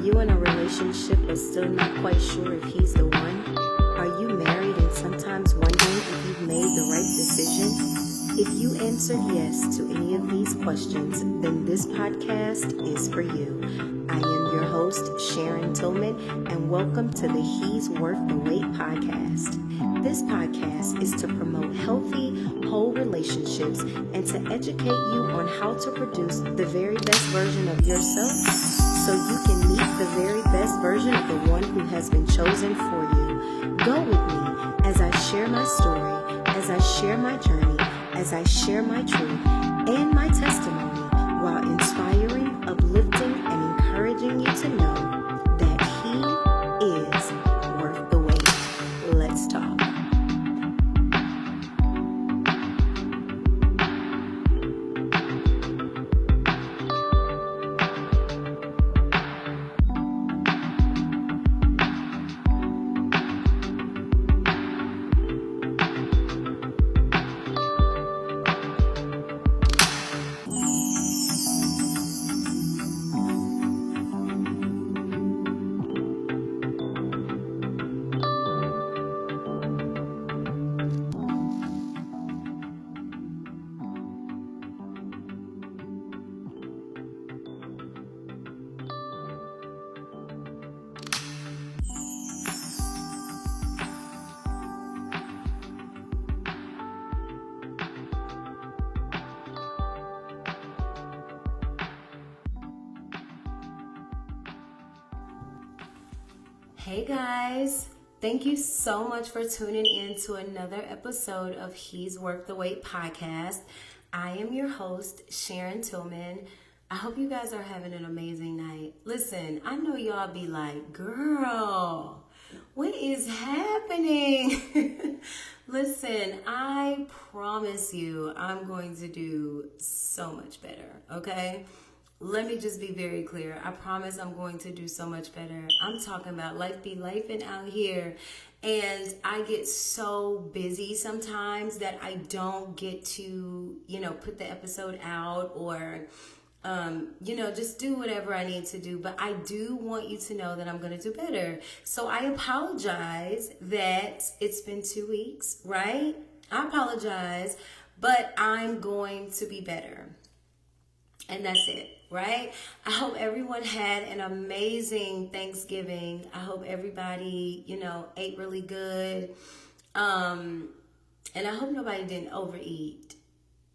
you in a relationship but still not quite sure if he's the one? Are you married and sometimes wondering if you've made the right decision? If you answered yes to any of these questions, then this podcast is for you. I am your host, Sharon Tillman, and welcome to the He's Worth the Wait podcast. This podcast is to promote healthy, whole relationships and to educate you on how to produce the very best version of yourself so you can meet the very best version of the one who has been chosen for you. Go with me as I share my story, as I share my journey, as I share my truth and my testimony while inspiring, uplifting, and encouraging you to know that He is worth the wait. Let's talk. Hey guys, thank you so much for tuning in to another episode of He's Worth the Wait podcast. I am your host, Sharon Tillman. I hope you guys are having an amazing night. Listen, I know y'all be like, girl, what is happening? Listen, I promise you I'm going to do so much better, okay? Let me just be very clear. I promise I'm going to do so much better. I'm talking about life be lifing out here. And I get so busy sometimes that I don't get to, put the episode out or, just do whatever I need to do. But I do want you to know that I'm going to do better. So I apologize that it's been 2 weeks, right? I apologize, but I'm going to be better. And that's it, right? I hope everyone had an amazing Thanksgiving. I hope everybody, ate really good. And I hope nobody didn't overeat.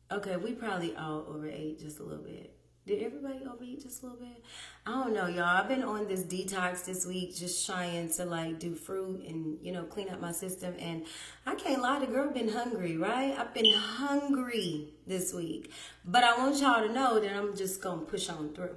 Okay, we probably all overate just a little bit. Did everybody overeat just a little bit? I don't know, y'all. I've been on this detox this week, just trying to do fruit and, clean up my system. And I can't lie, the girl been hungry, right? I've been hungry this week. But I want y'all to know that I'm just going to push on through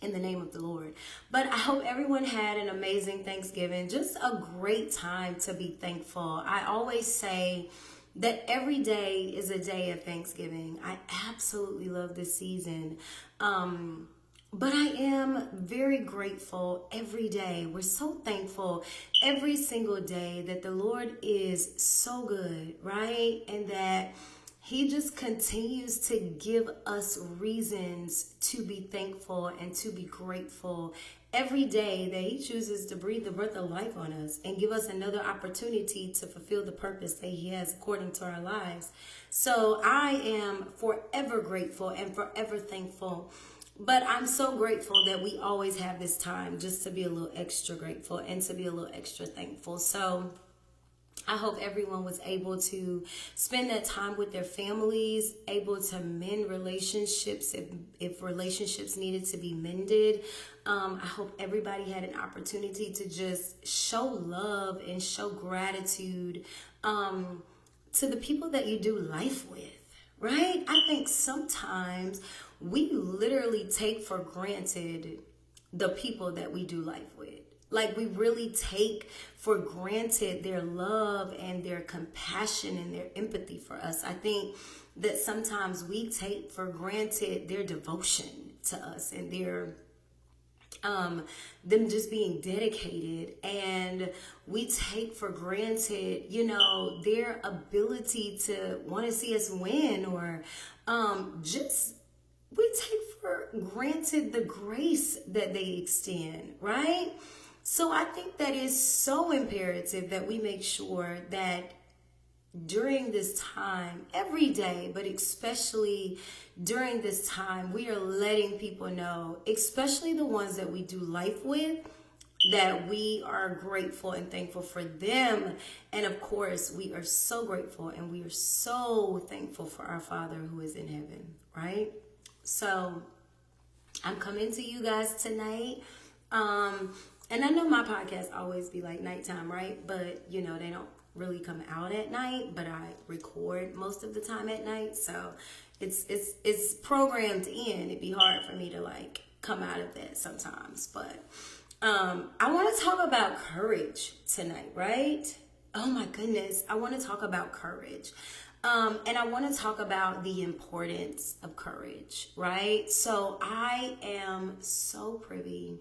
in the name of the Lord. But I hope everyone had an amazing Thanksgiving. Just a great time to be thankful. I always say that every day is a day of Thanksgiving. I absolutely love this season. But I am very grateful every day. We're so thankful every single day that the Lord is so good, right? And that He just continues to give us reasons to be thankful and to be grateful every day that He chooses to breathe the breath of life on us and give us another opportunity to fulfill the purpose that He has according to our lives. So I am forever grateful and forever thankful. But I'm so grateful that we always have this time just to be a little extra grateful and to be a little extra thankful. So I hope everyone was able to spend that time with their families, able to mend relationships if relationships needed to be mended. I hope everybody had an opportunity to just show love and show gratitude to the people that you do life with, right? I think sometimes we literally take for granted the people that we do life with. Like, we really take for granted their love and their compassion and their empathy for us. I think that sometimes we take for granted their devotion to us and their them just being dedicated, and we take for granted, their ability to want to see us win, or just we take for granted the grace that they extend, right? So I think that is so imperative that we make sure that during this time, every day, but especially during this time, we are letting people know, especially the ones that we do life with, that we are grateful and thankful for them. And of course, we are so grateful and we are so thankful for our Father who is in heaven, right? So I'm coming to you guys tonight. And I know my podcasts always be like nighttime, right? But they don't really come out at night, but I record most of the time at night. So it's programmed in. It'd be hard for me to like come out of that sometimes. But I want to talk about courage tonight, right? Oh my goodness. I want to talk about courage. And I want to talk about the importance of courage, right? So I am so privy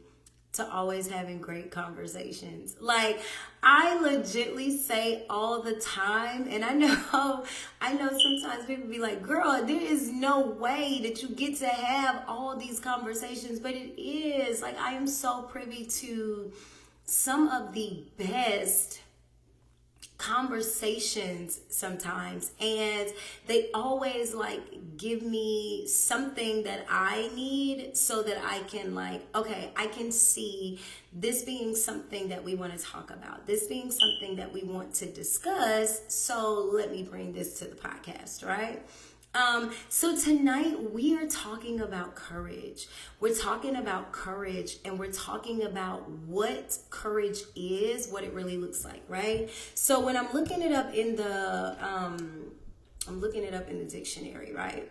to always having great conversations. Like, I legitly say all the time, and I know sometimes people be like, girl, there is no way that you get to have all these conversations, but it is. Like, I am so privy to some of the best conversations sometimes, and they always like give me something that I need so that I can like, okay, I can see this being something that we want to talk about, this being something that we want to discuss, so let me bring this to the podcast, right? So tonight we are talking about courage. We're talking about courage, and we're talking about what courage is, what it really looks like, right? So when I'm looking it up in the dictionary, right?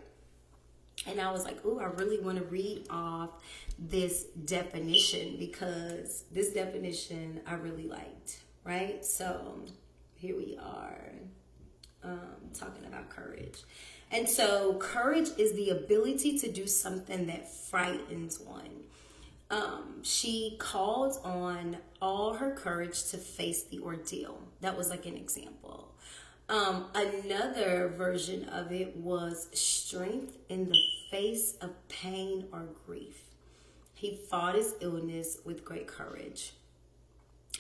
And I was like, oh, I really want to read off this definition because this definition I really liked, right? So here we are talking about courage. And so courage is the ability to do something that frightens one. She called on all her courage to face the ordeal. That was like an example. Another version of it was strength in the face of pain or grief. He fought his illness with great courage.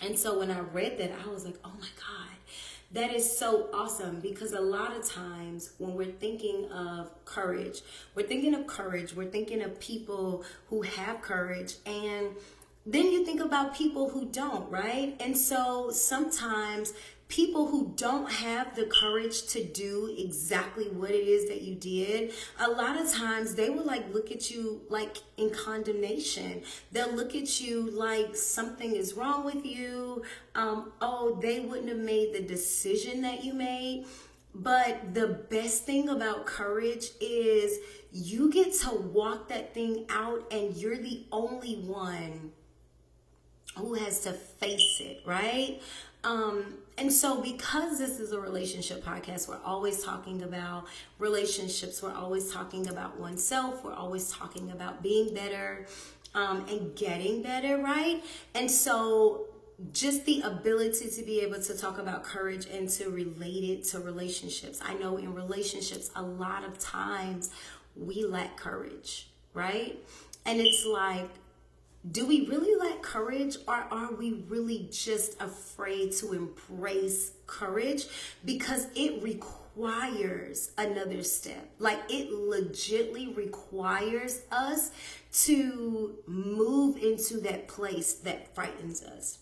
And so when I read that, I was like, oh my God. That is so awesome, because a lot of times when we're thinking of courage, we're thinking of people who have courage, and then you think about people who don't, right? And so sometimes people who don't have the courage to do exactly what it is that you did, a lot of times they will like look at you like in condemnation. They'll look at you like something is wrong with you. They wouldn't have made the decision that you made. But the best thing about courage is you get to walk that thing out, and you're the only one who has to face it, right? And so because this is a relationship podcast, we're always talking about relationships. We're always talking about oneself. We're always talking about being better and getting better, right? And so just the ability to be able to talk about courage and to relate it to relationships. I know in relationships, a lot of times we lack courage, right? And it's like, do we really lack courage, or are we really just afraid to embrace courage because it requires another step? Like, it legitimately requires us to move into that place that frightens us.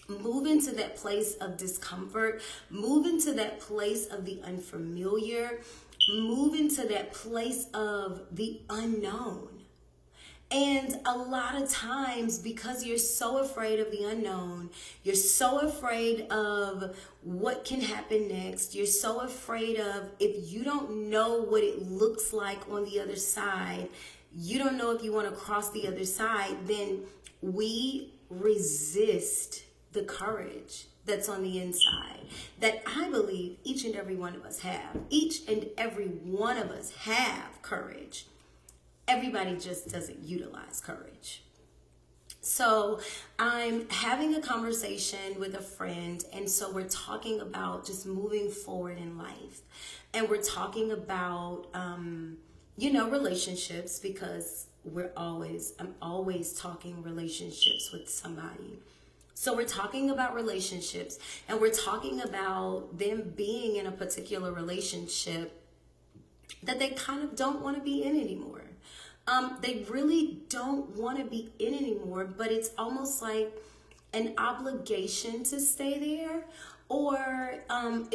Move into that place of discomfort. Move into that place of the unfamiliar. Move into that place of the unknown. And a lot of times, because you're so afraid of the unknown, you're so afraid of what can happen next, you're so afraid of, if you don't know what it looks like on the other side, you don't know if you want to cross the other side, then we resist the courage that's on the inside, that I believe each and every one of us have. Each and every one of us have courage. Everybody just doesn't utilize courage. So I'm having a conversation with a friend, and so we're talking about just moving forward in life. And we're talking about relationships, because I'm always talking relationships with somebody. So we're talking about relationships, and we're talking about them being in a particular relationship that they kind of don't want to be in anymore. They really don't want to be in anymore, but it's almost like an obligation to stay there, or an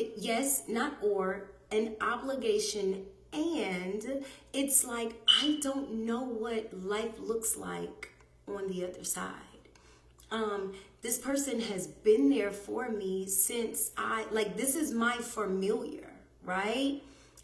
obligation, and it's like, I don't know what life looks like on the other side. This person has been there for me since this is my familiar, right?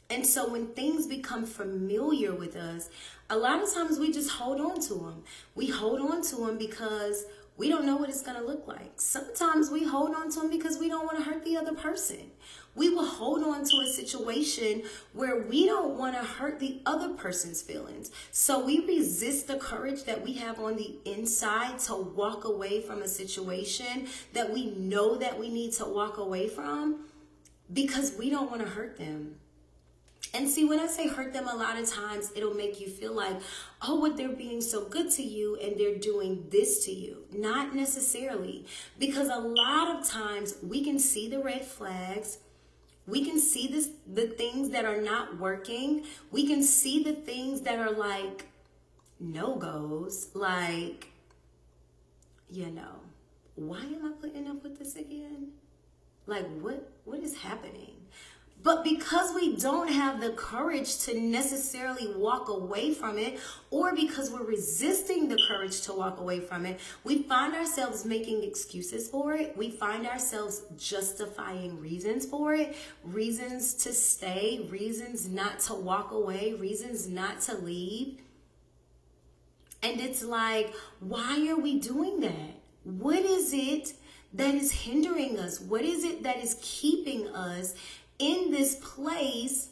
And so when things become familiar with us, a lot of times we just hold on to them. We hold on to them because we don't know what it's going to look like. Sometimes we hold on to them because we don't want to hurt the other person. We will hold on to a situation where we don't want to hurt the other person's feelings. So we resist the courage that we have on the inside to walk away from a situation that we know that we need to walk away from, because we don't want to hurt them. And see, when I say hurt them, a lot of times it'll make you feel like, oh, what, they're being so good to you and they're doing this to you. Not necessarily, because a lot of times we can see the red flags. We can see the things that are not working. We can see the things that are like no-goes, like, why am I putting up with this again? Like, what is happening? But because we don't have the courage to necessarily walk away from it, or because we're resisting the courage to walk away from it, we find ourselves making excuses for it. We find ourselves justifying reasons for it, reasons to stay, reasons not to walk away, reasons not to leave. And it's like, why are we doing that? What is it that is hindering us? What is it that is keeping us in this place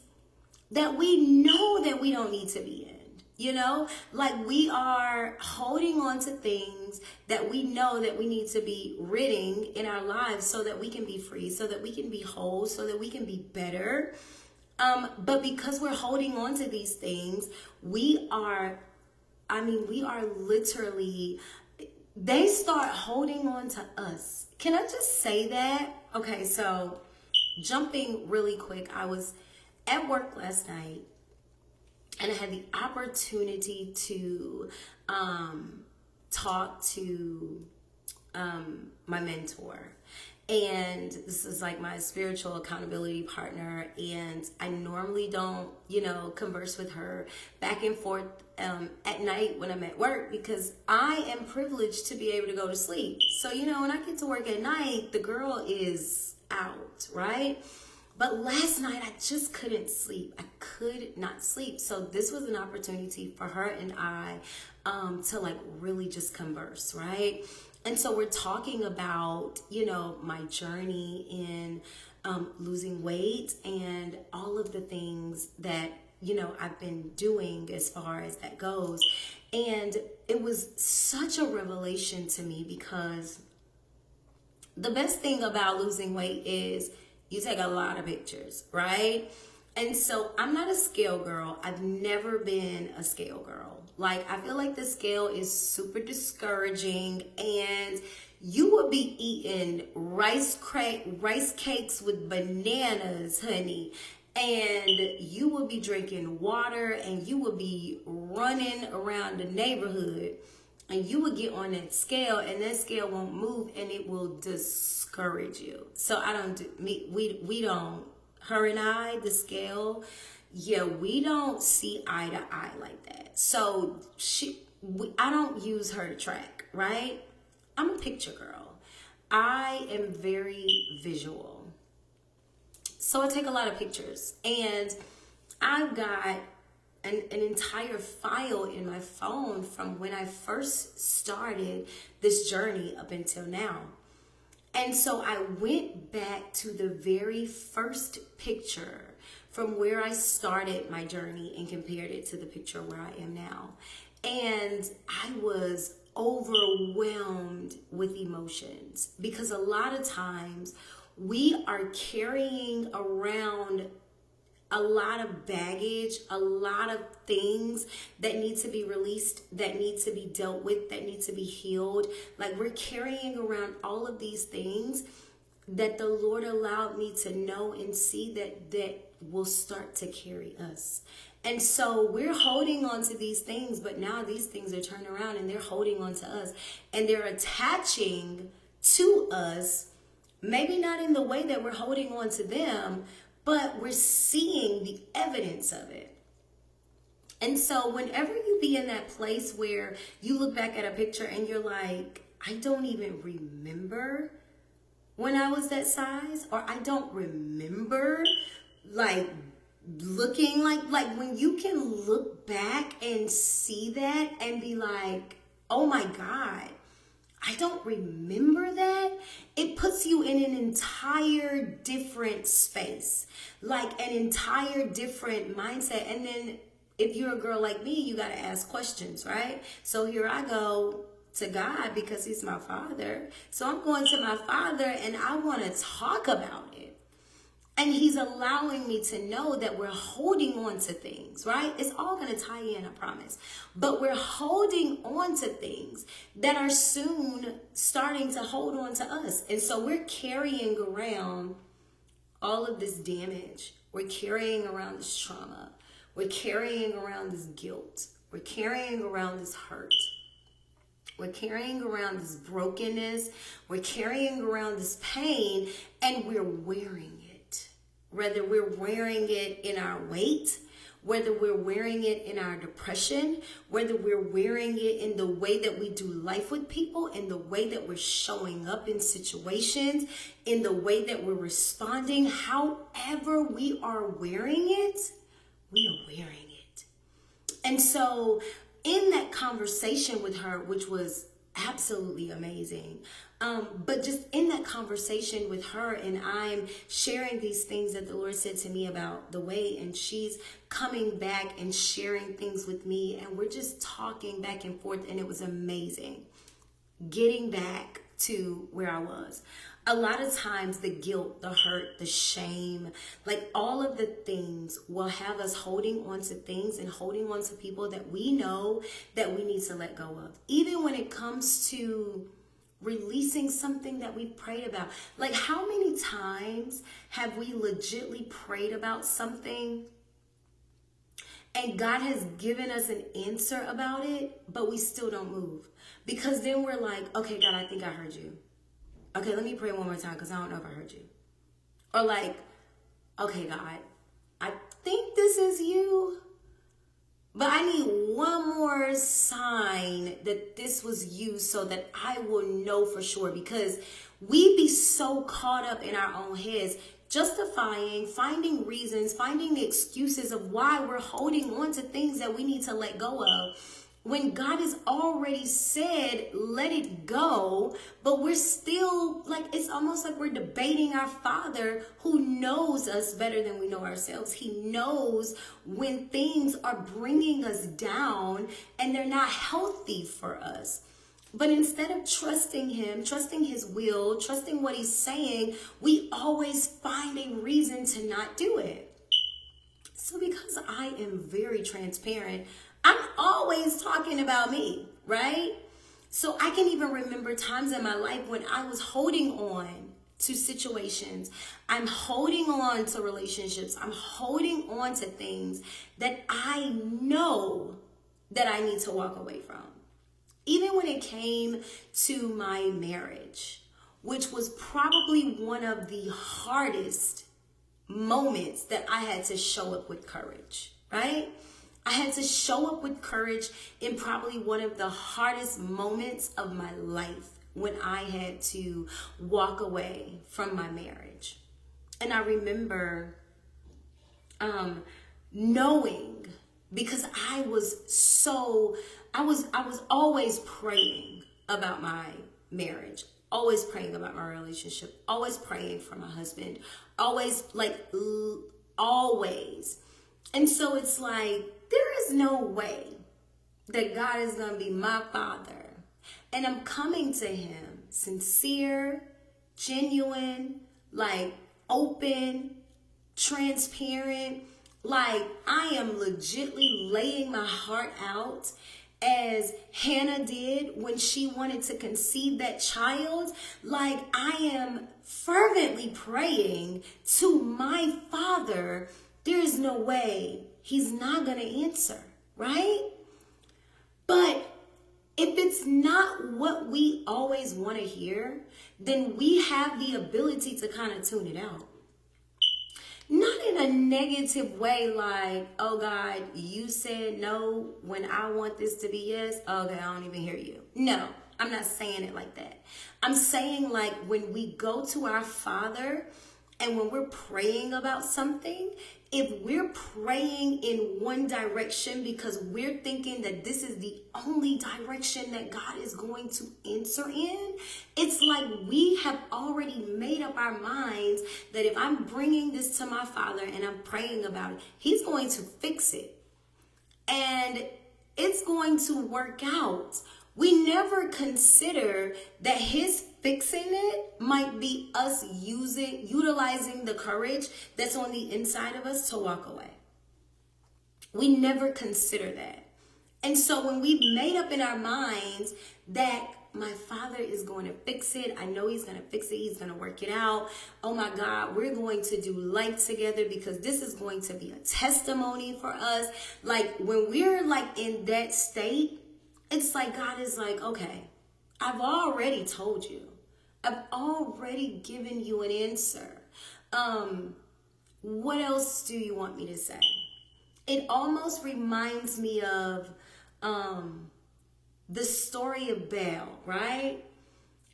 that we know that we don't need to be in? Like, we are holding on to things that we know that we need to be ridding in our lives so that we can be free, so that we can be whole, so that we can be better. But because we're holding on to these things, we are literally, they start holding on to us. Can I just say that? Okay, so jumping really quick, I was at work last night and I had the opportunity to talk to my mentor. And this is like my spiritual accountability partner. And I normally don't, converse with her back and forth at night when I'm at work, because I am privileged to be able to go to sleep. So, when I get to work at night, the girl is out, right? But last night I just couldn't sleep. I could not sleep. So this was an opportunity for her and I to like really just converse, right? And so we're talking about, my journey in losing weight and all of the things that, I've been doing as far as that goes. And it was such a revelation to me, because the best thing about losing weight is you take a lot of pictures, right? And so I'm not a scale girl. I've never been a scale girl. Like, I feel like the scale is super discouraging, and you would be eating rice cakes with bananas, honey. And you will be drinking water, and you will be running around the neighborhood, and you will get on that scale, and that scale won't move, and it will discourage you. So we don't, her and I, the scale, we don't see eye to eye like that. So I don't use her to track, right? I'm a picture girl. I am very visual. So I take a lot of pictures, and I've got an entire file in my phone from when I first started this journey up until now. And so I went back to the very first picture from where I started my journey and compared it to the picture where I am now. And I was overwhelmed with emotions, because a lot of times we are carrying around a lot of baggage, a lot of things that need to be released, that need to be dealt with, that need to be healed. Like, we're carrying around all of these things that the Lord allowed me to know and see that will start to carry us. And so we're holding on to these things, but now these things are turned around and they're holding on to us and they're attaching to us, maybe not in the way that we're holding on to them, but we're seeing the evidence of it. And so whenever you be in that place where you look back at a picture and you're like, I don't even remember when I was that size, or I don't remember like looking like when you can look back and see that and be like, oh my God, I don't remember that. It puts you in an entire different space, like an entire different mindset. And then if you're a girl like me, you got to ask questions, right? So here I go to God because he's my father. So I'm going to my father and I want to talk about it. And he's allowing me to know that we're holding on to things, right? It's all going to tie in, I promise. But we're holding on to things that are soon starting to hold on to us. And so we're carrying around all of this damage. We're carrying around this trauma. We're carrying around this guilt. We're carrying around this hurt. We're carrying around this brokenness. We're carrying around this pain, and we're wearing it. Whether we're wearing it in our weight, whether we're wearing it in our depression, whether we're wearing it in the way that we do life with people, in the way that we're showing up in situations, in the way that we're responding, however we are wearing it, we are wearing it. And so in that conversation with her, which was absolutely amazing, but just in that conversation with her, and I'm sharing these things that the Lord said to me about the weight, and she's coming back and sharing things with me, and we're just talking back and forth, and it was amazing getting back to where I was. A lot of times the guilt, the hurt, the shame, like all of the things will have us holding on to things and holding on to people that we know that we need to let go of. Even when it comes to releasing something that we prayed about. Like, how many times have we legitly prayed about something and God has given us an answer about it, but we still don't move? Because then we're like, okay, God, I think I heard you. Okay, let me pray one more time because I don't know if I heard you. Or like, okay, God, I think this is you, but I need one more sign that this was you so that I will know for sure. Because we be so caught up in our own heads, justifying, finding reasons, finding the excuses of why we're holding on to things that we need to let go of, when God has already said, let it go, but we're still like, it's almost like we're debating our Father who knows us better than we know ourselves. He knows when things are bringing us down and they're not healthy for us. But instead of trusting him, trusting his will, trusting what he's saying, we always find a reason to not do it. So because I am very transparent, I'm always talking about me, right? So I can even remember times in my life when I was holding on to situations. I'm holding on to relationships. I'm holding on to things that I know that I need to walk away from. Even when it came to my marriage, which was probably one of the hardest moments that I had to show up with courage, right? I had to show up with courage in probably one of the hardest moments of my life when I had to walk away from my marriage. And I remember knowing, because I was always praying about my marriage, always praying about my relationship, always praying for my husband, always. And so it's like, there is no way that God is going to be my father. And I'm coming to him sincere, genuine, like open, transparent. Like, I am legitly laying my heart out as Hannah did when she wanted to conceive that child. Like, I am fervently praying to my Father. There is no way he's not going to answer, right? But if it's not what we always want to hear, then we have the ability to kind of tune it out. Not in a negative way, like, oh God, you said no when I want this to be yes. Okay, I don't even hear you. No, I'm not saying it like that. I'm saying, like, when we go to our Father and when we're praying about something, if we're praying in one direction because we're thinking that this is the only direction that God is going to answer in, it's like we have already made up our minds that if I'm bringing this to my Father and I'm praying about it, he's going to fix it. And it's going to work out. We never consider that his fixing it might be us utilizing the courage that's on the inside of us to walk away. We never consider that. And so when we've made up in our minds that my Father is going to fix it, I know he's going to fix it, he's going to work it out. Oh my God, we're going to do life together because this is going to be a testimony for us. Like, when we're like in that state, it's like God is like, okay, I've already told you. I've already given you an answer. What else do you want me to say? It almost reminds me of the story of Baal, right?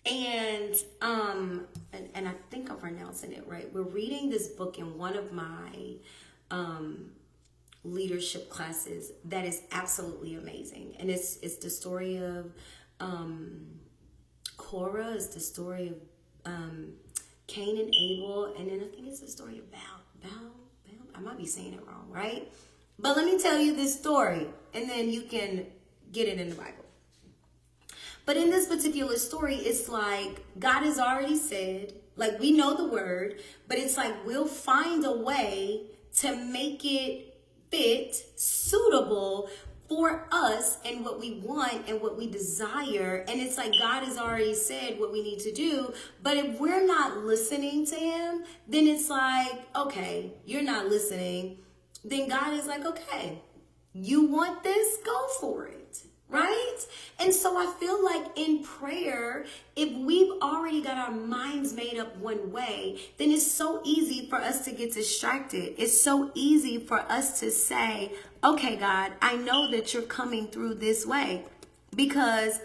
And I think I'm pronouncing it right. We're reading this book in one of my leadership classes that is absolutely amazing. And it's the story of Korah, it's the story of Cain and Abel, and then I think it's the story of Baal. I might be saying it wrong, right? But let me tell you this story, and then you can get it in the Bible. But in this particular story, it's like God has already said, like, we know the word, but it's like we'll find a way to make it fit, suitable for us and what we want and what we desire. And it's like God has already said what we need to do. But if we're not listening to him, then it's like, okay, you're not listening. Then God is like, okay, you want this? Go for it. Right? And so I feel like in prayer, if we've already got our minds made up one way, then it's so easy for us to get distracted. It's so easy for us to say, okay, God, I know that you're coming through this way. Because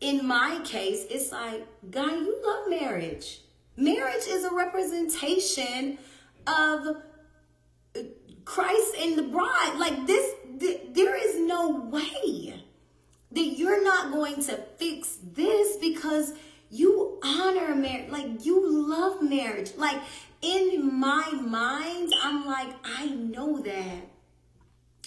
in my case, it's like, God, you love marriage. Marriage is a representation of Christ and the bride. Like this, there is no way that you're not going to fix this because you honor marriage, like you love marriage. Like in my mind, I'm like, I know that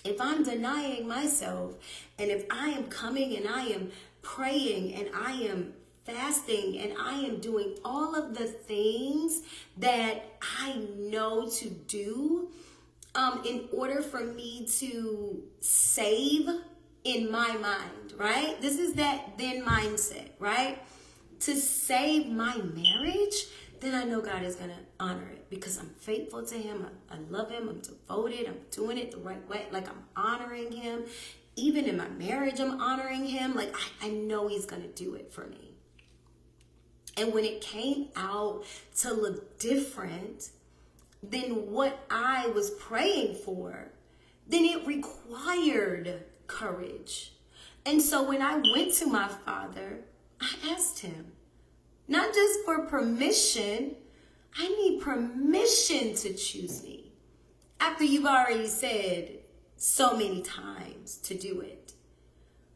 if I'm denying myself and if I am coming and I am praying and I am fasting and I am doing all of the things that I know to do in order for me to save in my mind, right? This is that then mindset, right? To save my marriage, then I know God is going to honor it because I'm faithful to him. I love him. I'm devoted. I'm doing it the right way. Like I'm honoring him. Even in my marriage, I'm honoring him. Like I know he's going to do it for me. And when it came out to look different than what I was praying for, then it required courage. And so when I went to my Father, I asked him, not just for permission, I need permission to choose me. After you've already said so many times to do it.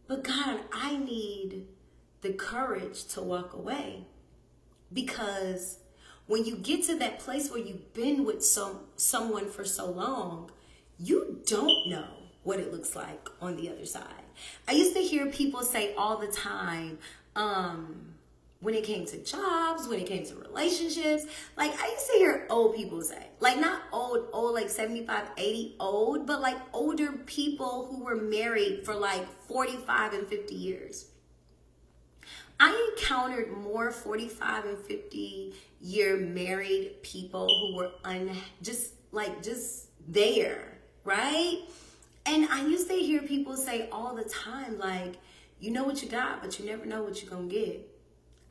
But God, I need the courage to walk away. Because when you get to that place where you've been with someone for so long, you don't know what it looks like on the other side. I used to hear people say all the time, when it came to jobs, when it came to relationships. Like, I used to hear old people say, like, not old, like 75, 80 old, but like older people who were married for like 45 and 50 years. I encountered more 45 and 50-year married people who were just there, right? And I used to hear people say all the time, like, you know what you got, but you never know what you're going to get.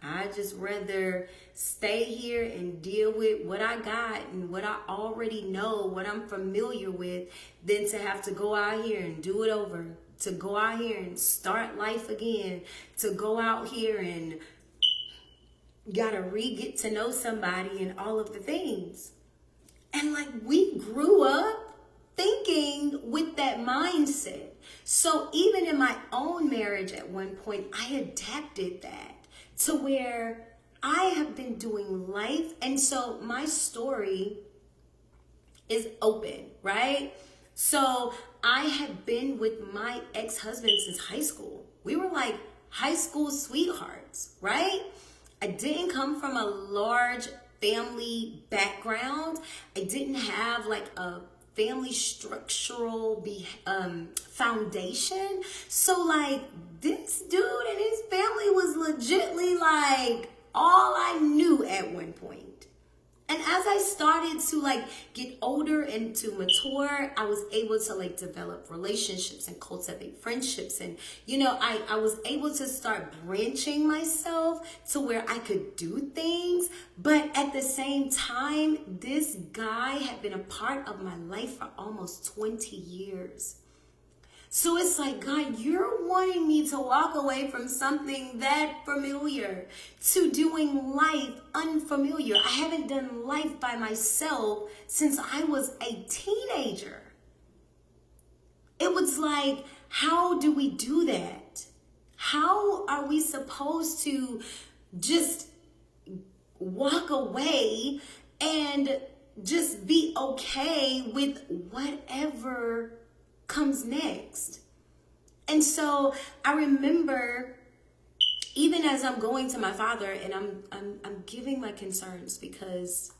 I just rather stay here and deal with what I got and what I already know, what I'm familiar with, than to have to go out here and do it over, to go out here and start life again, to go out here and gotta get to know somebody and all of the things. And like, we grew up thinking with that mindset. So even in my own marriage at one point, I adapted that to where I have been doing life. And so my story is open, right? So I have been with my ex-husband since high school. We were like high school sweethearts, right? I didn't come from a large family background. I didn't have like a family structural foundation. So like, this dude and his family was legitly like all I knew at one point. And as I started to like get older and to mature, I was able to like develop relationships and cultivate friendships. And, you know, I was able to start branching myself to where I could do things. But at the same time, this guy had been a part of my life for almost 20 years. So it's like, God, you're wanting me to walk away from something that familiar to doing life unfamiliar. I haven't done life by myself since I was a teenager. It was like, how do we do that? How are we supposed to just walk away and just be okay with whatever comes next? And so I remember, even as I'm going to my father and I'm giving my concerns, because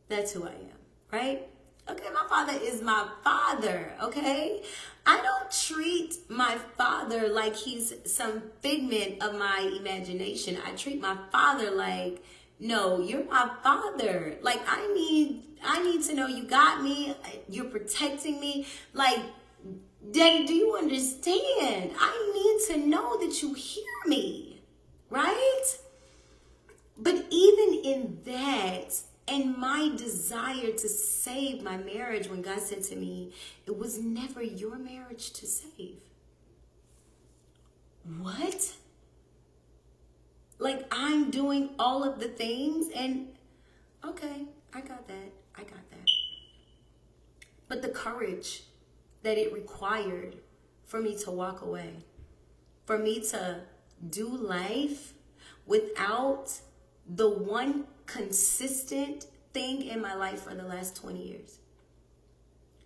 that's who I am, right? Okay, my father is my father, okay? I don't treat my father like he's some figment of my imagination. I treat my father like, no, you're my father. Like, I need to know you got me. You're protecting me. Like, Daddy, do you understand? I need to know that you hear me, right? But even in that, and my desire to save my marriage, when God said to me, it was never your marriage to save. What? Like, I'm doing all of the things, and okay, I got that. But the courage that it required for me to walk away, for me to do life without the one consistent thing in my life for the last 20 years.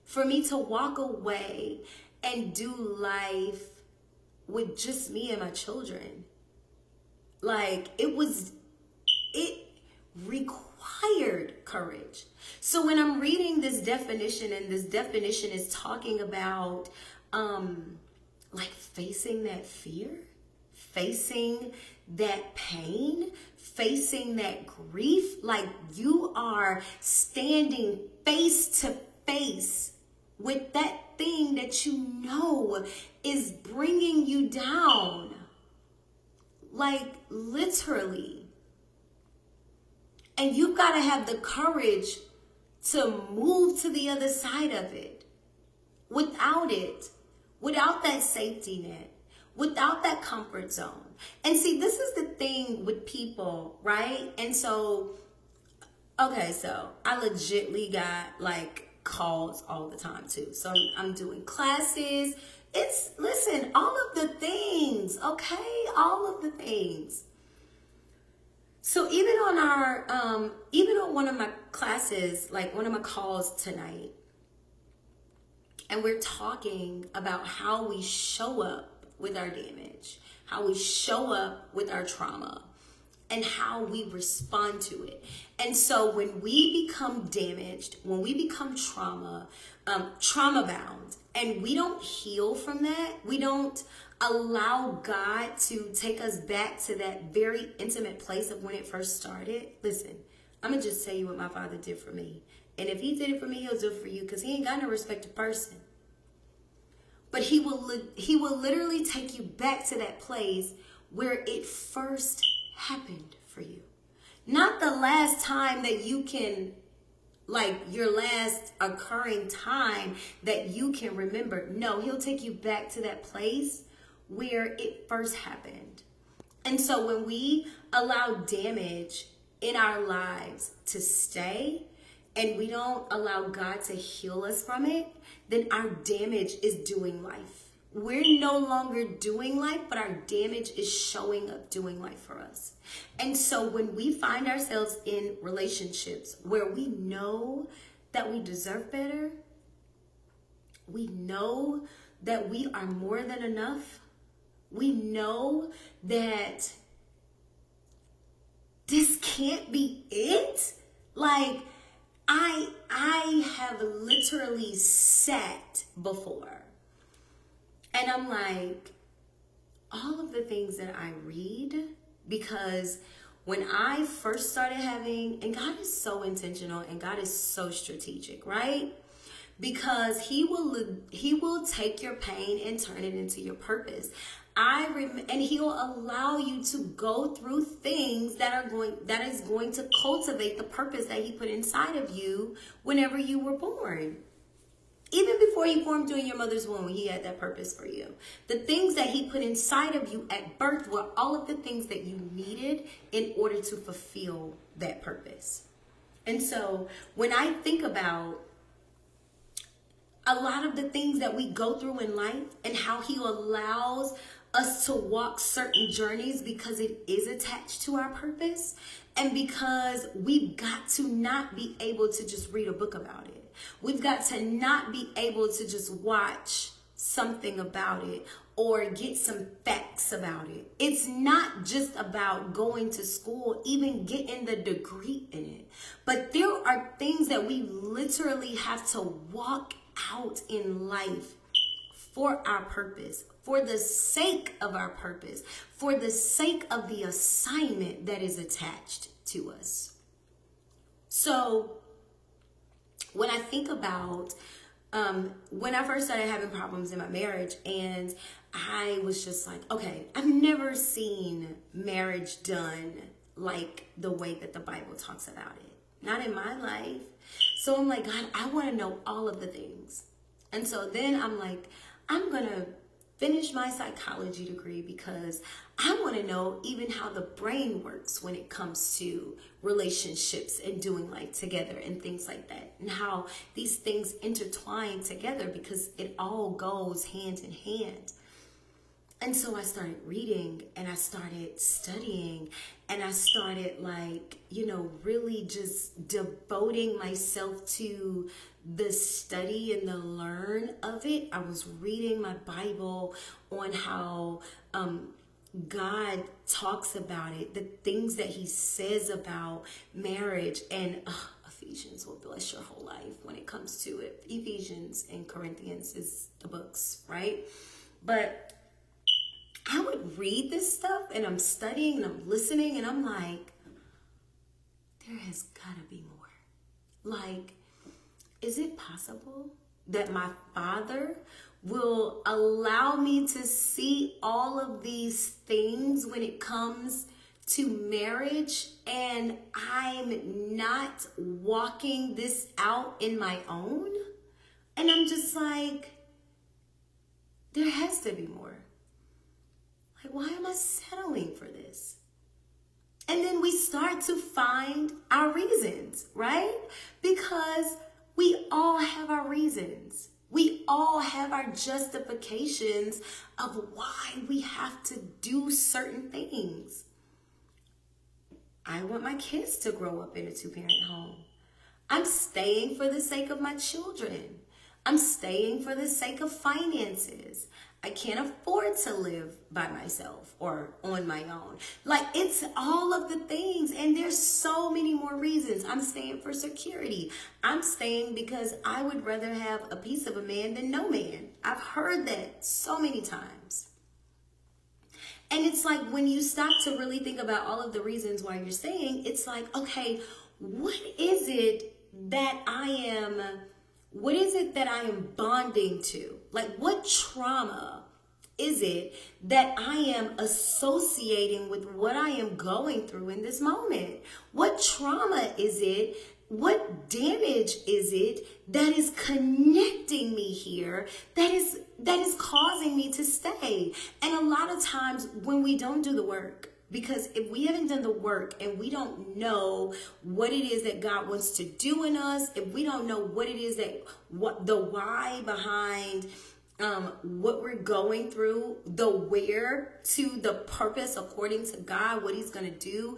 For me to walk away and do life with just me and my children. Like, it required courage. So when I'm reading this definition, and this definition is talking about like facing that fear, facing that pain, facing that grief, like you are standing face to face with that thing that you know is bringing you down, like literally. And you've got to have the courage to move to the other side of it. Without that safety net, without that comfort zone. And see, this is the thing with people, right? And so, okay, so I legitly got like calls all the time too. So I'm doing classes. Listen, all of the things, okay? All of the things. So even on one of my classes, like one of my calls tonight, and we're talking about how we show up with our damage, how we show up with our trauma. and how we respond to it. And so when we become damaged, when we become trauma bound, and we don't heal from that, we don't allow God to take us back to that very intimate place of when it first started. Listen, I'm going to just tell you what my father did for me. And if he did it for me, he'll do it for you, because he ain't got no respect of person. But he will literally take you back to that place where it first happened for you. Not the last time that you can, like your last occurring time that you can remember. No, he'll take you back to that place where it first happened. And so when we allow damage in our lives to stay, and we don't allow God to heal us from it, then our damage is doing life. We're no longer doing life, but our damage is showing up doing life for us. And so when we find ourselves in relationships where we know that we deserve better, we know that we are more than enough, we know that this can't be it. Like, I have literally sat before, and I'm like, all of the things that I read, because when I first started having, and God is so intentional and God is so strategic, right? Because he will take your pain and turn it into your purpose. And he'll allow you to go through things that is going to cultivate the purpose that he put inside of you whenever you were born. Even before you formed you in your mother's womb, he had that purpose for you. The things that he put inside of you at birth were all of the things that you needed in order to fulfill that purpose. And so when I think about a lot of the things that we go through in life and how he allows us to walk certain journeys because it is attached to our purpose, and because we've got to not be able to just read a book about it. We've got to not be able to just watch something about it or get some facts about it. It's not just about going to school, even getting the degree in it. But there are things that we literally have to walk out in life for our purpose, for the sake of our purpose, for the sake of the assignment that is attached to us. So when I think about when I first started having problems in my marriage, and I was just like, okay, I've never seen marriage done like the way that the Bible talks about it. Not in my life. So I'm like, God, I want to know all of the things. And so then I'm like, I'm going to finish my psychology degree because I want to know even how the brain works when it comes to relationships and doing life together and things like that, and how these things intertwine together, because it all goes hand in hand. And so I started reading, and I started studying, and I started really just devoting myself to the study and the learn of it. I was reading my Bible on how God talks about it, the things that he says about marriage, and Ephesians will bless your whole life when it comes to it. Ephesians and Corinthians is the books, right? But I would read this stuff, and I'm studying and I'm listening, and I'm like, there has got to be more. Like, is it possible that my Father will allow me to see all of these things when it comes to marriage, and I'm not walking this out in my own? And I'm just like, there has to be more. Like, why am I settling for this? And then we start to find our reasons, right? Because we all have our reasons. We all have our justifications of why we have to do certain things. I want my kids to grow up in a two-parent home. I'm staying for the sake of my children. I'm staying for the sake of finances. I can't afford to live by myself or on my own. Like, it's all of the things. And there's so many more reasons. I'm staying for security. I'm staying because I would rather have a piece of a man than no man. I've heard that so many times. And it's like, when you stop to really think about all of the reasons why you're staying, it's like, okay, what is it that I am bonding to? Like, what trauma is it that I am associating with what I am going through in this moment? What trauma is it? What damage is it that is connecting me here, that is causing me to stay? And a lot of times when we don't do the work, because if we haven't done the work and we don't know what it is that God wants to do in us, if we don't know what it is what the why behind what we're going through, the where to the purpose according to God, what he's going to do,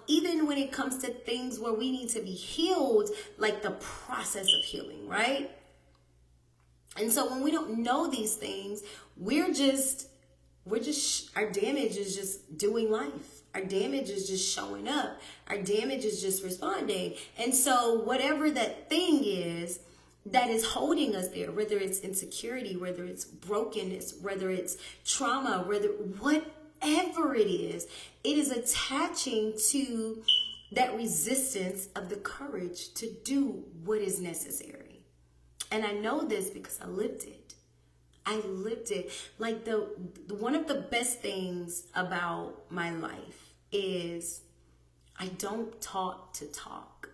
even when it comes to things where we need to be healed, like the process of healing, right? And so when we don't know these things, our damage is just doing life. Our damage is just showing up. Our damage is just responding. And so whatever that thing is that is holding us there, whether it's insecurity, whether it's brokenness, whether it's trauma, whatever it is attaching to that resistance of the courage to do what is necessary. And I know this because I lived it. Like, one of the best things about my life is I don't talk to talk.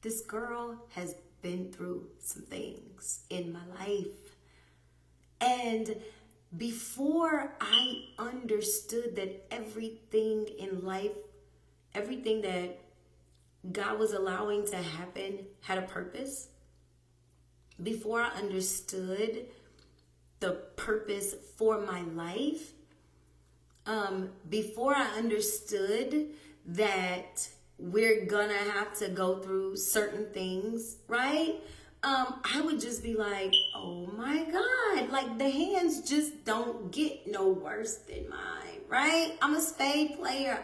This girl has been through some things in my life. And before I understood that everything in life, everything that God was allowing to happen had a purpose, before I understood the purpose for my life, before I understood that we're gonna have to go through certain things, right? I would just be like, oh my God, like, the hands just don't get no worse than mine, right? I'm a spade player.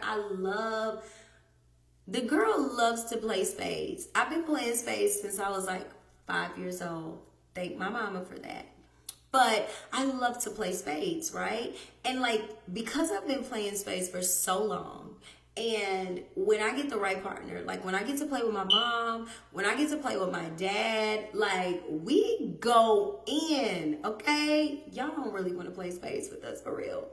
The girl loves to play spades. I've been playing spades since I was like 5 years old. Thank my mama for that. But I love to play spades, right? And like, because I've been playing spades for so long, and when I get the right partner, like when I get to play with my mom, when I get to play with my dad, like, we go in, okay? Y'all don't really want to play spades with us for real.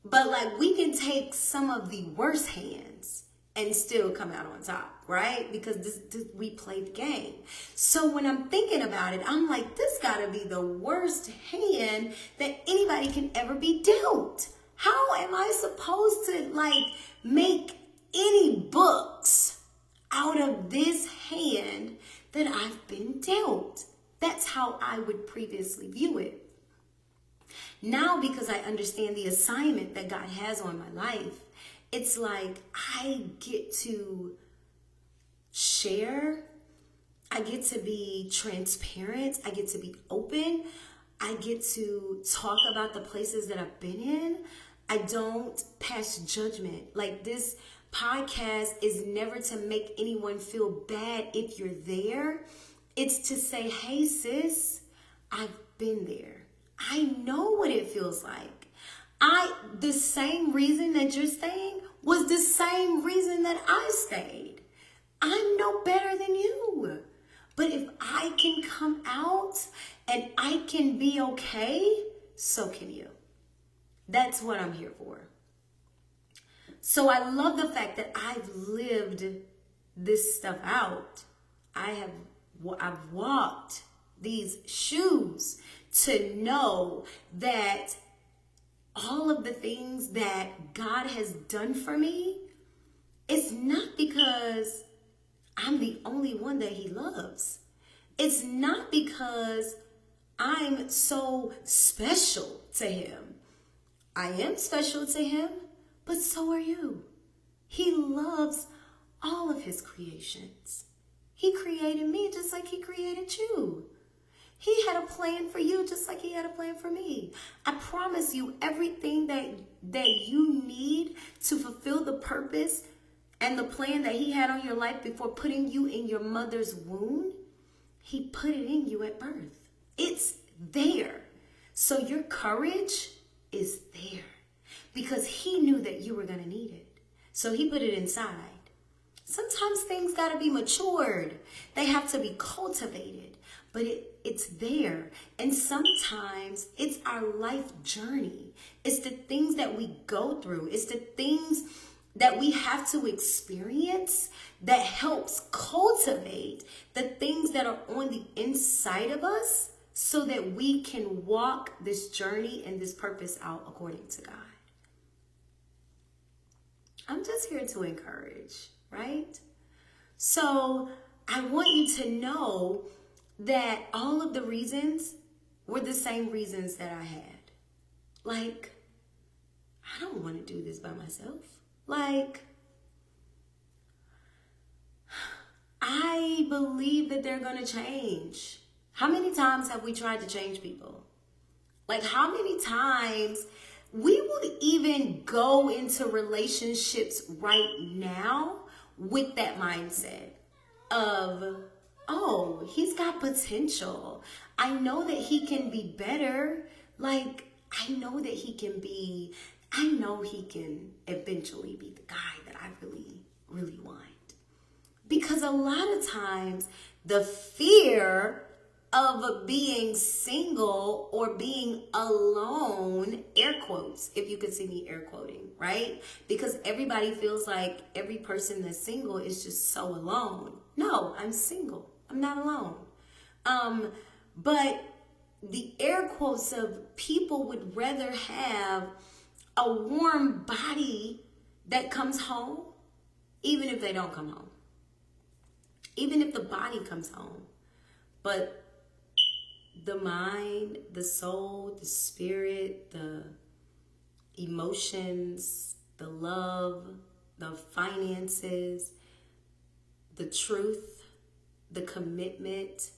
But like, we can take some of the worst hands and still come out on top, right? Because we play the game. So when I'm thinking about it, I'm like, this gotta be the worst hand that anybody can ever be dealt. How am I supposed to like make any books out of this hand that I've been dealt? That's how I would previously view it. Now, because I understand the assignment that God has on my life, it's like I get to share. I get to be transparent. I get to be open. I get to talk about the places that I've been in. I don't pass judgment. Like, this podcast is never to make anyone feel bad if you're there. It's to say, hey, sis, I've been there. I know what it feels like. The same reason that you're staying was the same reason that I stayed. I'm no better than you. But if I can come out and I can be okay, so can you. That's what I'm here for. So I love the fact that I've lived this stuff out. I've walked these shoes to know that all of the things that God has done for me, it's not because I'm the only one that he loves. It's not because I'm so special to him. I am special to him, but so are you. He loves all of his creations. He created me just like he created you. He had a plan for you just like he had a plan for me. I promise you, everything that you need to fulfill the purpose and the plan that he had on your life before putting you in your mother's womb, he put it in you at birth. It's there. So your courage is there because he knew that you were going to need it. So he put it inside. Sometimes things got to be matured. They have to be cultivated, but it's there. And sometimes it's our life journey. It's the things that we go through. It's the things that we have to experience that helps cultivate the things that are on the inside of us so that we can walk this journey and this purpose out according to God. I'm just here to encourage, right? So I want you to know that all of the reasons were the same reasons that I had. Like, I don't want to do this by myself. Like, I believe that they're going to change. How many times have we tried to change people? Like, how many times we would even go into relationships right now with that mindset of, oh, he's got potential. I know that he can be better. Like, I know that he can eventually be the guy that I really, really want. Because a lot of times the fear of being single or being alone, air quotes, if you could see me air quoting, right? Because everybody feels like every person that's single is just so alone. No, I'm single. I'm not alone. But the air quotes of people would rather have a warm body that comes home, even if they don't come home. Even if the body comes home. But the mind, the soul, the spirit, the emotions, the love, the finances, the truth, the commitment,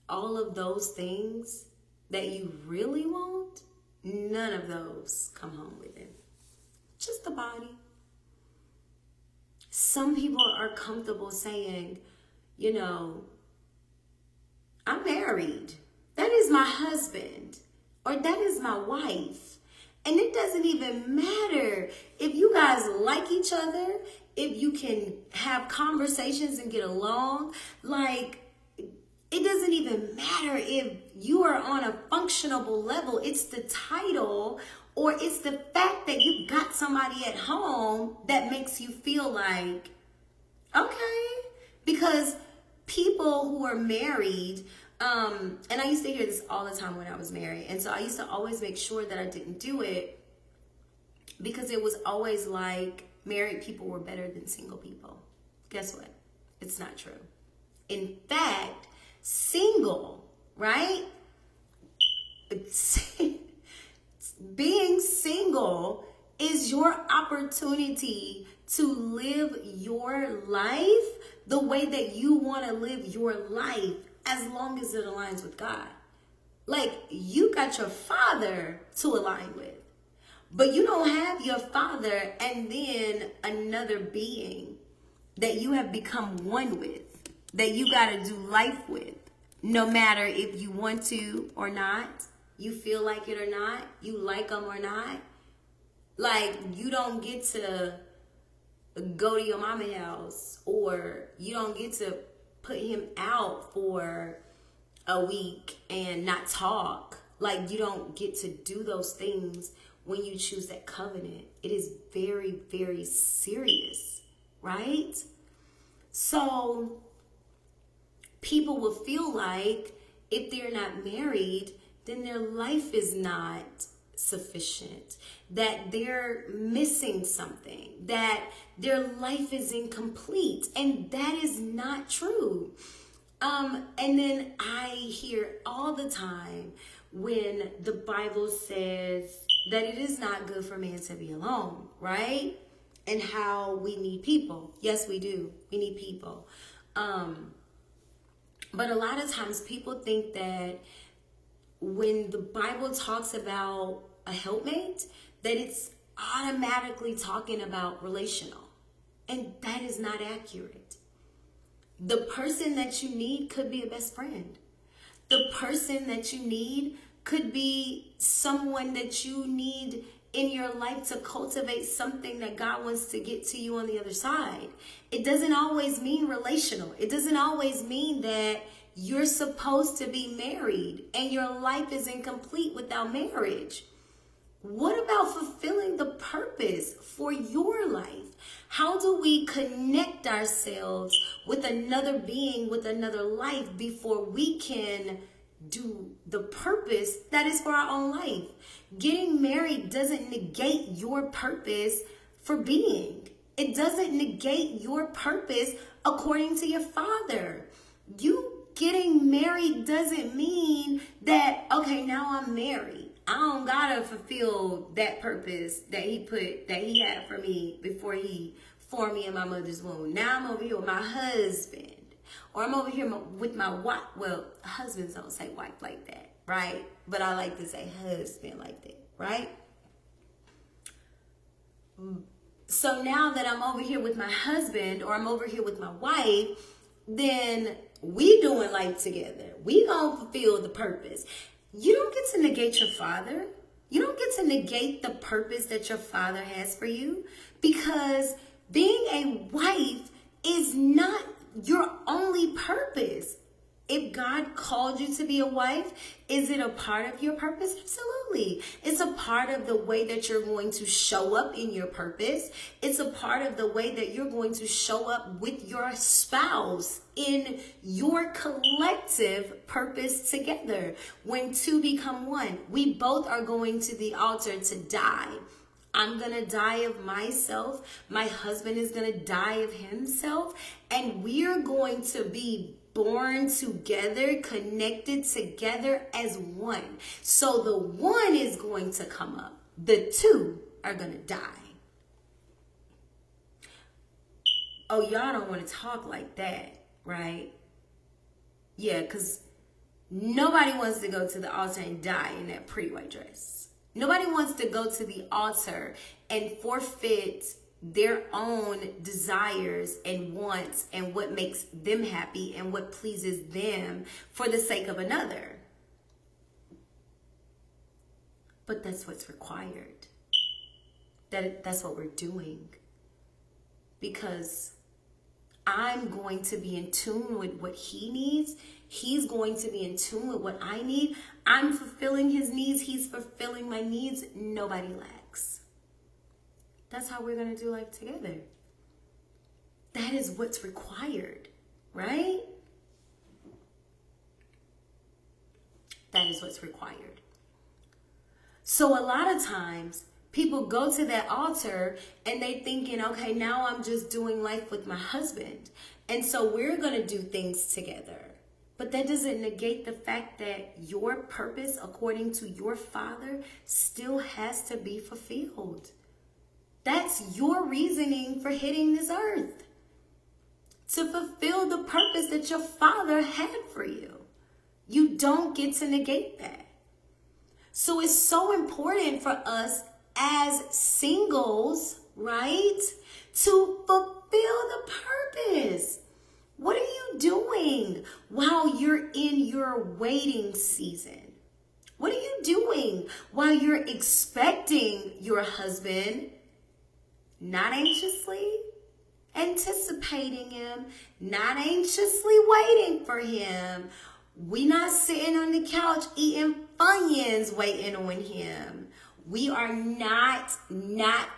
all of those things that you really want, none of those come home with it. Just the body. Some people are comfortable saying, you know, I'm married. That is my husband. Or that is my wife. And it doesn't even matter if you guys like each other, if you can have conversations and get along. Like, it doesn't even matter if you are on a functionable level. It's the title or it's the fact that you got somebody at home that makes you feel like, okay. Because people who are married, and I used to hear this all the time when I was married. And so I used to always make sure that I didn't do it because it was always like married people were better than single people. Guess what? It's not true. In fact, single, right? Being single is your opportunity to live your life the way that you want to live your life as long as it aligns with God. Like, you got your father to align with, but you don't have your father and then another being that you have become one with, that you got to do life with, no matter if you want to or not, you feel like it or not, you like them or not. Like, you don't get to go to your mama's house, or you don't get to put him out for a week and not talk. Like, you don't get to do those things when you choose that covenant. It is very, very serious, right? So people will feel like if they're not married, then their life is not sufficient, that they're missing something, that their life is incomplete. And that is not true. And then I hear all the time when the Bible says that it is not good for man to be alone, right? And how we need people. Yes, we do. We need people. But a lot of times people think that when the Bible talks about a helpmate, that it's automatically talking about relational. And that is not accurate. The person that you need could be a best friend. The person that you need could be someone that you need in your life to cultivate something that God wants to get to you on the other side. It doesn't always mean relational. It doesn't always mean that you're supposed to be married and your life is incomplete without marriage. What about fulfilling the purpose for your life? How do we connect ourselves with another being, with another life, before we can do the purpose that is for our own life? Getting married doesn't negate your purpose for being. It doesn't negate your purpose according to your Father. You getting married doesn't mean that, okay, now I'm married, I don't gotta fulfill that purpose that he had for me before he formed me in my mother's womb. Now I'm over here with my husband, or I'm over here with my wife. Well, husbands don't say wife like that, right? But I like to say husband like that, right? So now that I'm over here with my husband, or I'm over here with my wife, then we doing life together. We gonna fulfill the purpose. You don't get to negate your Father. You don't get to negate the purpose that your Father has for you, because being a wife is not your only purpose. If God called you to be a wife, is it a part of your purpose? Absolutely. It's a part of the way that you're going to show up in your purpose. It's a part of the way that you're going to show up with your spouse in your collective purpose together. When two become one, we both are going to the altar to die. I'm going to die of myself. My husband is going to die of himself. And we're going to be born together, connected together as one. So the one is going to come up. The two are going to die. Oh, y'all don't want to talk like that, right? Yeah, because nobody wants to go to the altar and die in that pretty white dress. Nobody wants to go to the altar and forfeit their own desires and wants and what makes them happy and what pleases them for the sake of another. But that's what's required. That's what we're doing. Because I'm going to be in tune with what he needs. He's going to be in tune with what I need. I'm fulfilling his needs. He's fulfilling my needs. Nobody lacks. That's how we're going to do life together. That is what's required, right? That is what's required. So a lot of times people go to that altar and they thinking, okay, now I'm just doing life with my husband. And so we're going to do things together. But that doesn't negate the fact that your purpose, according to your Father, still has to be fulfilled. That's your reasoning for hitting this earth. To fulfill the purpose that your Father had for you. You don't get to negate that. So it's so important for us as singles, right, to fulfill the purpose. What are you doing while you're in your waiting season? What are you doing while you're expecting your husband? Not anxiously anticipating him, not anxiously waiting for him. We not sitting on the couch eating Funyuns waiting on him. We are not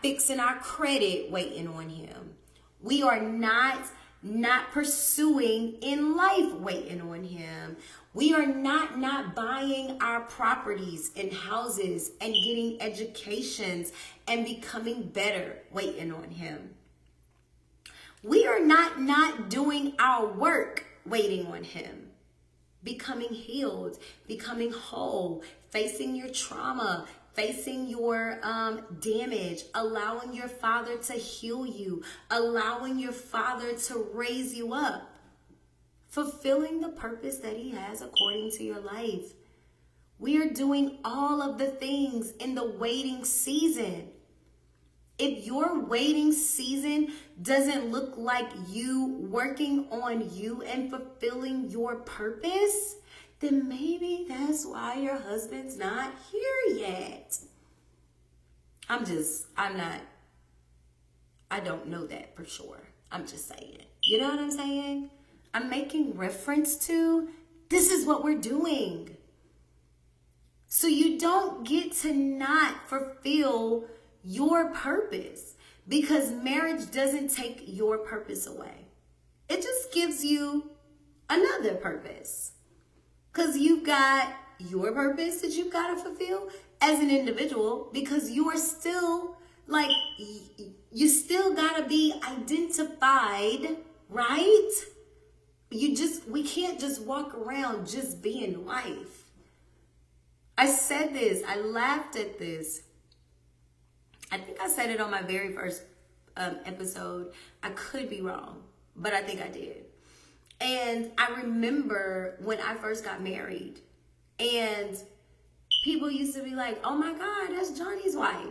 fixing our credit waiting on him. We are not pursuing in life waiting on him. We are not buying our properties and houses and getting educations and becoming better waiting on him. We are not doing our work waiting on him. Becoming healed, becoming whole, facing your trauma, facing your damage, allowing your Father to heal you, allowing your Father to raise you up. fulfilling the purpose that He has according to your life. We are doing all of the things in the waiting season. If your waiting season doesn't look like you working on you and fulfilling your purpose, then maybe that's why your husband's not here yet. I don't know that for sure. I'm just saying. You know what I'm saying? I'm making reference to this is what we're doing. So you don't get to not fulfill your purpose, because marriage doesn't take your purpose away. It just gives you another purpose, because you've got your purpose that you've got to fulfill as an individual, because you are still like, you still got to be identified, right? We can't just walk around just being wife. I said this, I laughed at this. I think I said it on my very first episode. I could be wrong, but I think I did. And I remember when I first got married, and people used to be like, oh my God, that's Johnny's wife,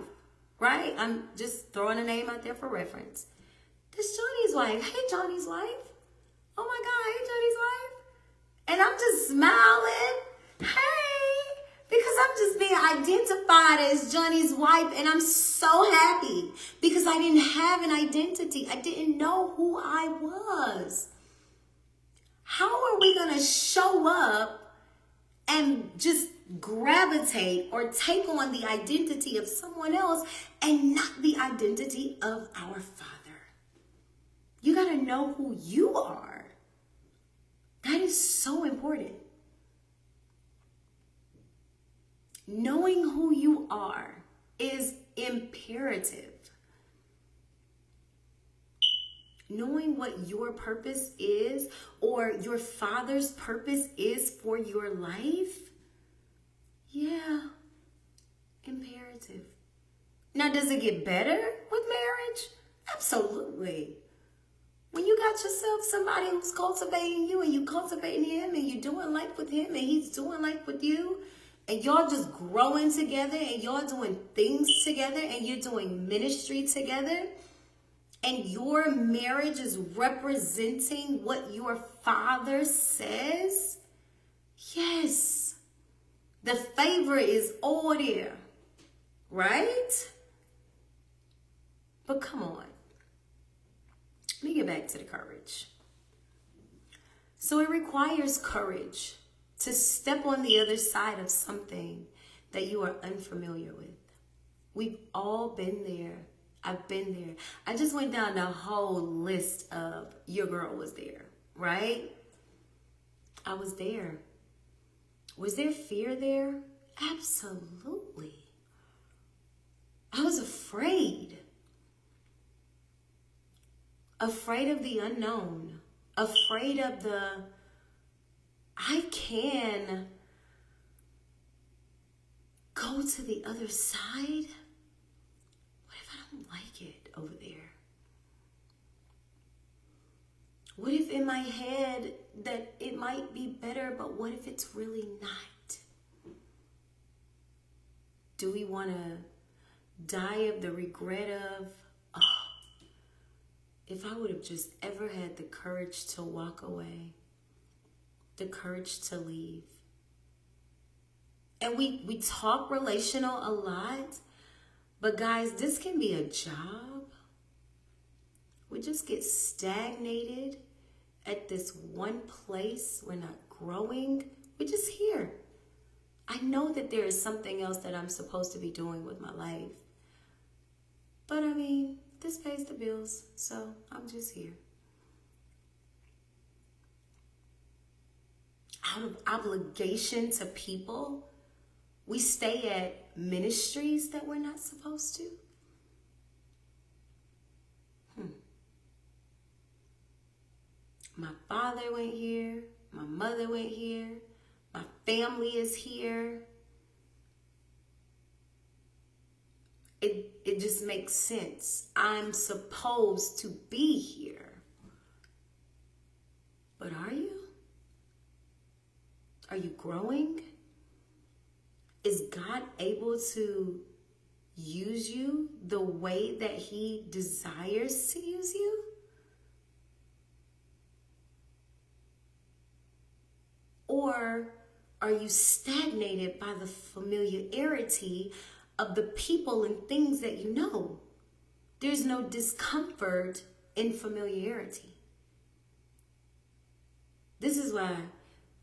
right? I'm just throwing a name out there for reference. That's Johnny's wife. Hey, Johnny's wife. Oh my God, hey, Johnny's wife. And I'm just smiling. Hey, because I'm just being identified as Johnny's wife, and I'm so happy because I didn't have an identity. I didn't know who I was. How are we going to show up and just gravitate or take on the identity of someone else and not the identity of our Father? You got to know who you are. That is so important. Knowing who you are is imperative. Knowing what your purpose is, or your Father's purpose is for your life, yeah, imperative. Now, does it get better with marriage? Absolutely. When you got yourself somebody who's cultivating you, and you cultivating him, and you're doing life with him, and he's doing life with you, and y'all just growing together, and y'all doing things together, and you're doing ministry together, and your marriage is representing what your Father says, yes, the favor is all there, right? But come on. Let me get back to the courage. So it requires courage to step on the other side of something that you are unfamiliar with. We've all been there. I've been there. I just went down the whole list of your girl was there, right? I was there. Was there fear there? Absolutely. I was afraid. Afraid of the unknown. Afraid of I can go to the other side. What if I don't like it over there? What if in my head that it might be better, but what if it's really not? Do we want to die of the regret of, oh, if I would have just ever had the courage to walk away, the courage to leave? And we talk relational a lot, but guys, this can be a job. We just get stagnated at this one place. We're not growing. We're just here. I know that there is something else that I'm supposed to be doing with my life. But I mean, this pays the bills, so I'm just here. Out of obligation to people, we stay at ministries that we're not supposed to. My father went here. My mother went here. My family is here. It just makes sense. I'm supposed to be here. But are you? Are you growing? Is God able to use you the way that He desires to use you? Or are you stagnated by the familiarity of the people and things that you know? There's no discomfort in familiarity. This is why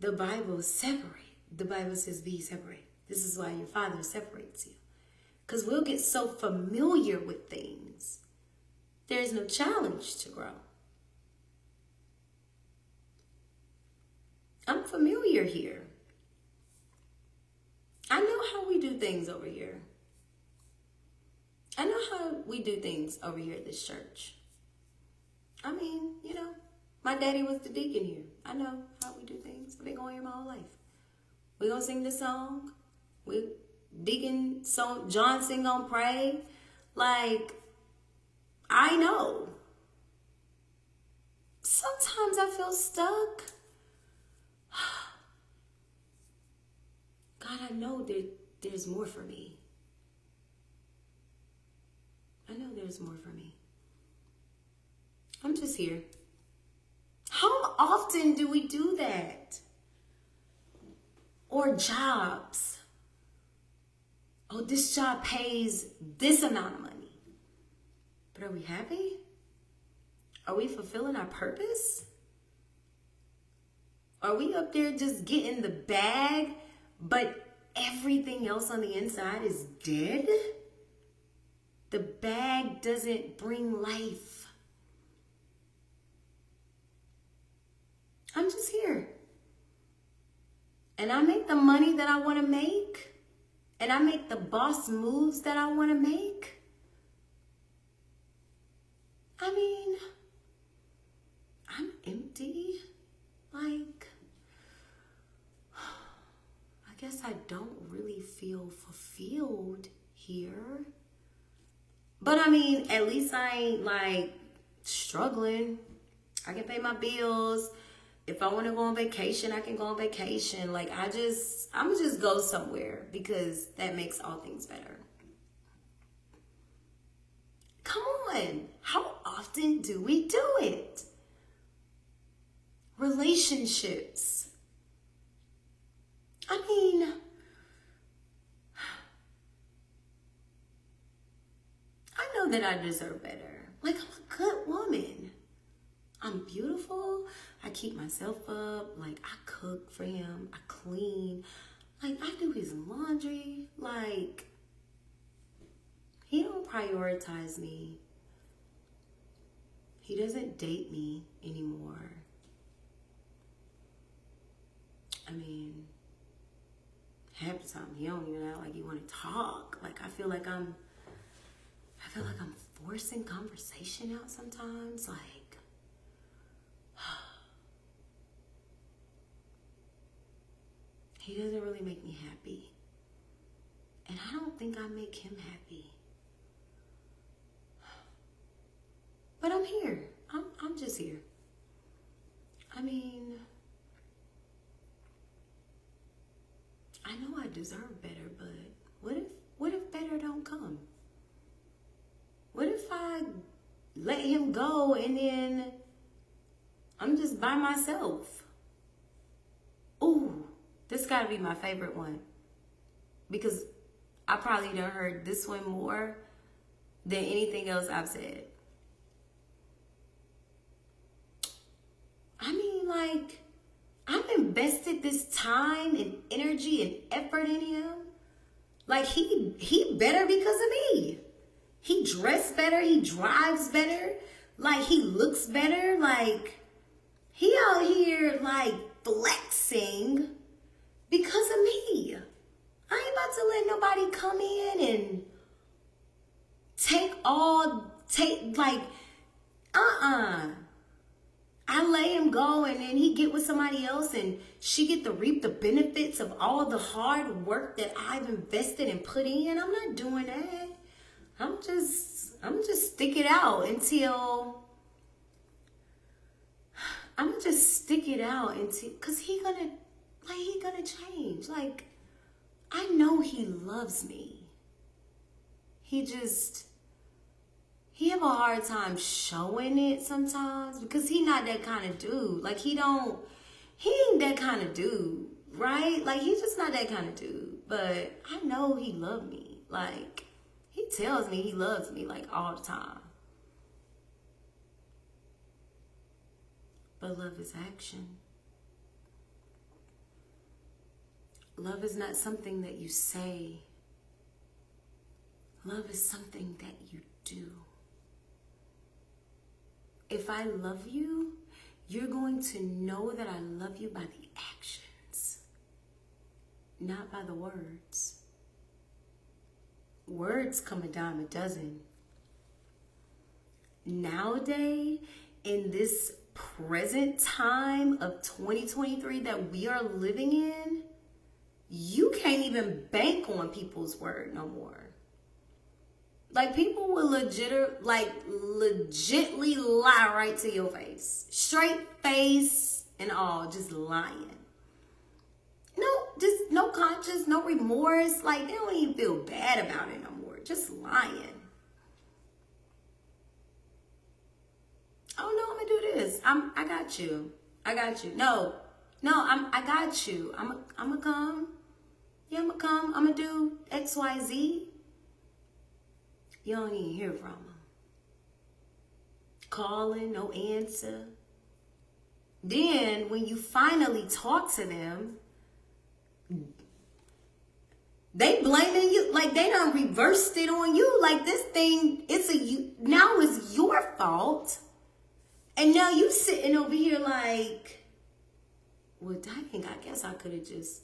the Bible separates. The Bible says be separate. This is why your Father separates you. Because we'll get so familiar with things. There's no challenge to grow. I'm familiar here. I know how we do things over here. I know how we do things over here at this church. I mean, my daddy was the deacon here. I know how we do things. I've been going here my whole life. We're going to sing this song. Deacon Johnson going to pray. Like, I know. Sometimes I feel stuck. God, I know that there's more for me. I know there's more for me. I'm just here. How often do we do that? Or jobs. Oh, this job pays this amount of money. But are we happy? Are we fulfilling our purpose? Are we up there just getting the bag, but everything else on the inside is dead? The bag doesn't bring life. I'm just here. And I make the money that I want to make. And I make the boss moves that I want to make. I mean, I'm empty. Like, I guess I don't really feel fulfilled here. But I mean, at least I ain't like struggling. I can pay my bills. If I want to go on vacation, I can go on vacation. Like, I'm gonna just go somewhere because that makes all things better. Come on. How often do we do it? Relationships. I mean, I know that I deserve better. Like, I'm a good woman. I'm beautiful. I keep myself up. Like, I cook for him. I clean. Like, I do his laundry. Like, he don't prioritize me. He doesn't date me anymore. I mean, half the time he don't even act like he want to talk. Like, I feel like I'm forcing conversation out sometimes. Like, he doesn't really make me happy. And I don't think I make him happy. But I'm here. I'm just here. I mean, I know I deserve better, but what if better don't come? What if I let him go and then I'm just by myself? Ooh, this gotta be my favorite one. Because I probably done heard this one more than anything else I've said. I mean, like, I've invested this time and energy and effort in him. Like, he better because of me. He dressed better. He drives better. Like, he looks better. Like, he out here, like, flexing because of me. I ain't about to let nobody come in and I let him go and then he get with somebody else and she get to reap the benefits of all the hard work that I've invested and put in. I'm not doing that. I'm just stick it out until cause he gonna Like, he gonna change. Like, I know he loves me. He have a hard time showing it sometimes because he not that kind of dude. Like, he ain't that kind of dude, right? Like, he's just not that kind of dude. But I know he loves me. Like, he tells me he loves me, like, all the time. But love is action. Love is not something that you say. Love is something that you do. If I love you, you're going to know that I love you by the actions, not by the words. Words come a dime a dozen. Nowadays, in this present time of 2023 that we are living in, you can't even bank on people's word no more. Like, people will legitly lie right to your face. Straight face and all, just lying. No conscience, no remorse. Like, they don't even feel bad about it no more. Just lying. Oh no, I'm gonna do this. I got you. No, I got you. I'm gonna come. Yeah, I'm gonna come. I'm gonna do XYZ. You don't even hear from them. Calling, no answer. Then when you finally talk to them, they blaming you. Like, they done reversed it on you. Like, this thing, now it's your fault. And now you sitting over here like, well, dang, I guess I could have just,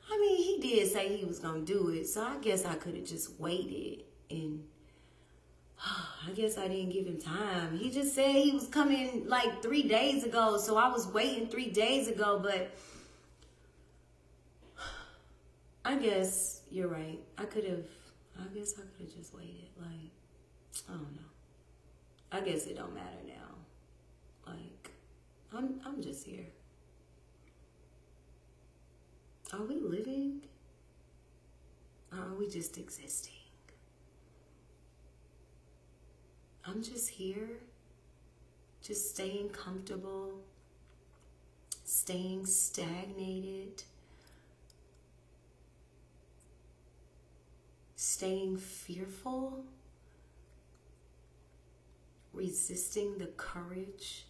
he did say he was going to do it. So I guess I could have just waited. And I guess I didn't give him time. He just said he was coming like 3 days ago. So I was waiting 3 days ago. But I guess you're right. I guess I could have just waited. Like, I don't know. I guess it don't matter now. Like, I'm just here. Are we living? Or are we just existing? I'm just here, just staying comfortable, staying stagnated, staying fearful, resisting the courage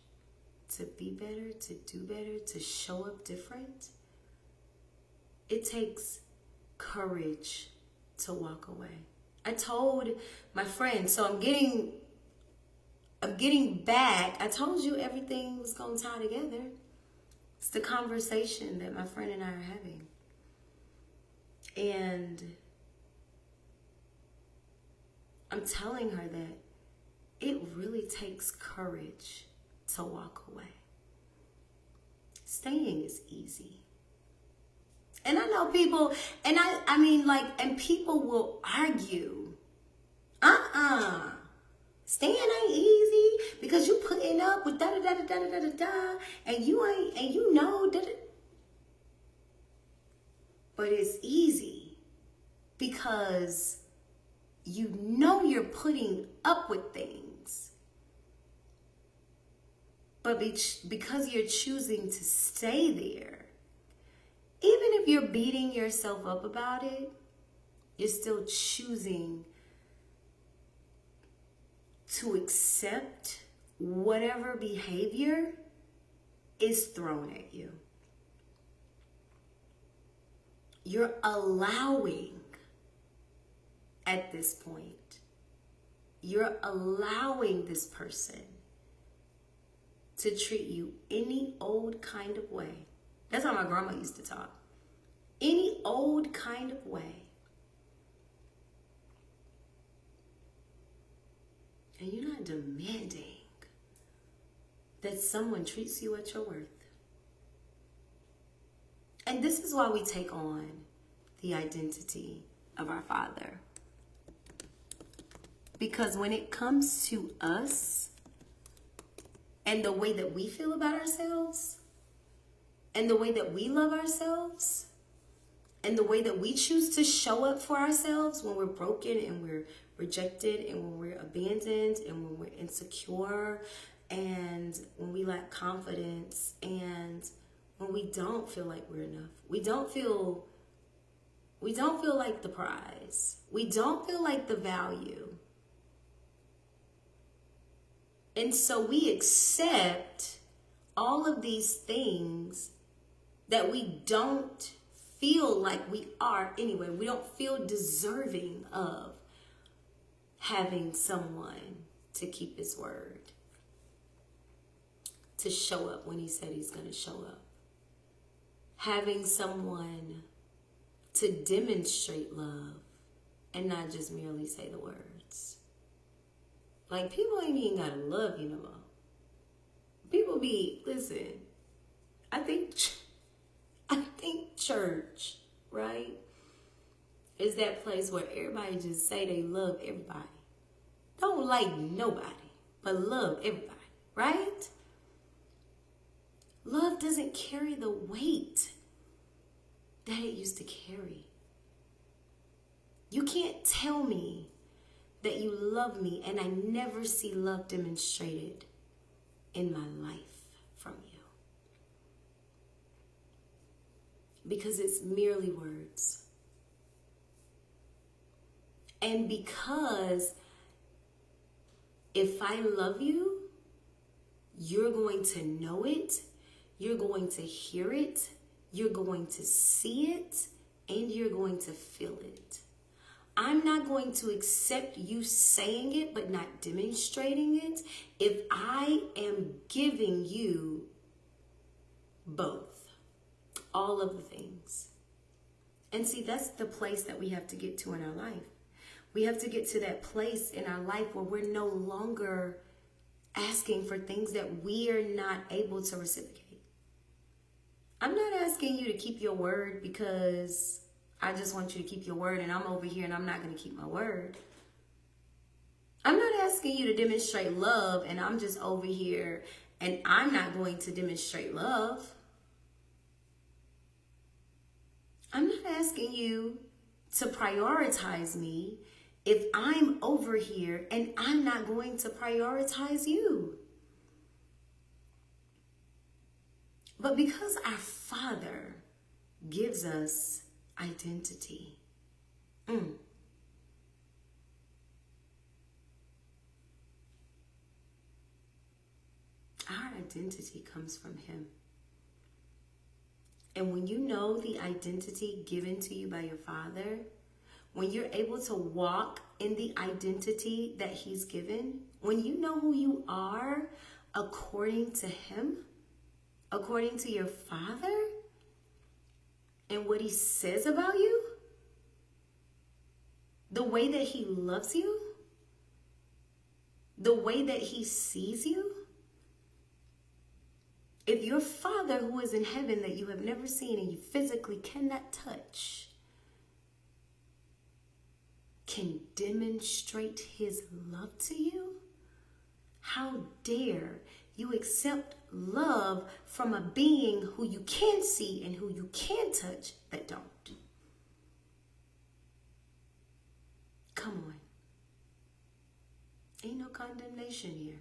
to be better, to do better, to show up different. It takes courage to walk away. I told my friend, so I'm getting back. I told you everything was going to tie together. It's the conversation that my friend and I are having. And I'm telling her that it really takes courage to walk away. Staying is easy. And I know people, and and people will argue. Staying ain't easy because you putting up with da-da-da-da-da-da-da-da, and you know that. But it's easy because you know you're putting up with things. But because you're choosing to stay there, even if you're beating yourself up about it, you're still choosing to accept whatever behavior is thrown at you. You're allowing, at this point, you're allowing this person to treat you any old kind of way. That's how my grandma used to talk. Any old kind of way. And you're not demanding that someone treats you at your worth. And this is why we take on the identity of our Father. Because when it comes to us and the way that we feel about ourselves, and the way that we love ourselves and the way that we choose to show up for ourselves when we're broken and we're rejected and when we're abandoned and when we're insecure and when we lack confidence and when we don't feel like we're enough. We don't feel like the prize. We don't feel like the value. And so we accept all of these things that we don't feel like we are anyway. We don't feel deserving of having someone to keep his word, to show up when he said he's going to show up, having someone to demonstrate love and not just merely say the words. Like, people ain't even gotta love you no more. People listen, I think church, right, is that place where everybody just say they love everybody. Don't like nobody, but love everybody, right? Love doesn't carry the weight that it used to carry. You can't tell me that you love me and I never see love demonstrated in my life from you. Because it's merely words. And because if I love you, you're going to know it, you're going to hear it, you're going to see it, and you're going to feel it. I'm not going to accept you saying it but not demonstrating it if I am giving you both, all of the things. And see, that's the place that we have to get to in our life. We have to get to that place in our life where we're no longer asking for things that we are not able to reciprocate. I'm not asking you to keep your word because I just want you to keep your word and I'm over here and I'm not going to keep my word. I'm not asking you to demonstrate love and I'm just over here and I'm not going to demonstrate love. I'm not asking you to prioritize me if I'm over here and I'm not going to prioritize you. But because our Father gives us identity, our identity comes from Him. And when you know the identity given to you by your Father, when you're able to walk in the identity that He's given, when you know who you are according to Him, according to your Father, and what He says about you, the way that He loves you, the way that He sees you. If your Father who is in heaven that you have never seen and you physically cannot touch can demonstrate His love to you, how dare you accept love from a being who you can see and who you can touch that don't? Come on. Ain't no condemnation here.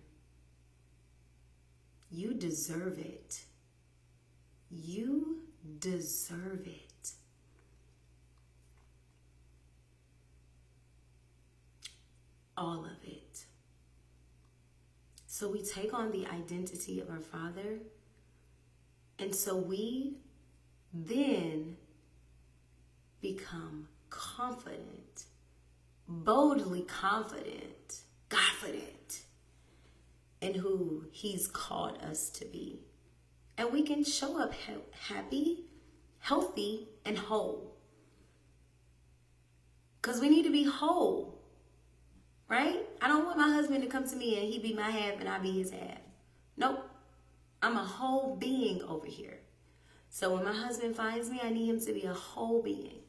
You deserve it. You deserve it. All of it. So we take on the identity of our Father, and so we then become confident, boldly confident in who He's called us to be. And we can show up happy, healthy, and whole. Because we need to be whole, right? I don't want my husband to come to me and he be my half and I be his half. Nope. I'm a whole being over here. So when my husband finds me, I need him to be a whole being.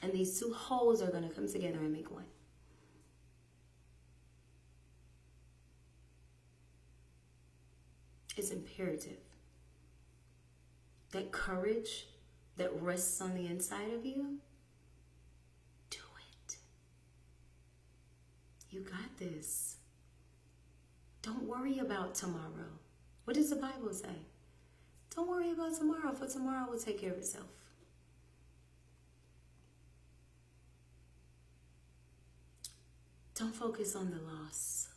And these two wholes are going to come together and make one. is imperative. That courage that rests on the inside of you, do it. You got this. Don't worry about tomorrow. What does the Bible say? Don't worry about tomorrow, for tomorrow will take care of itself. Don't focus on the loss.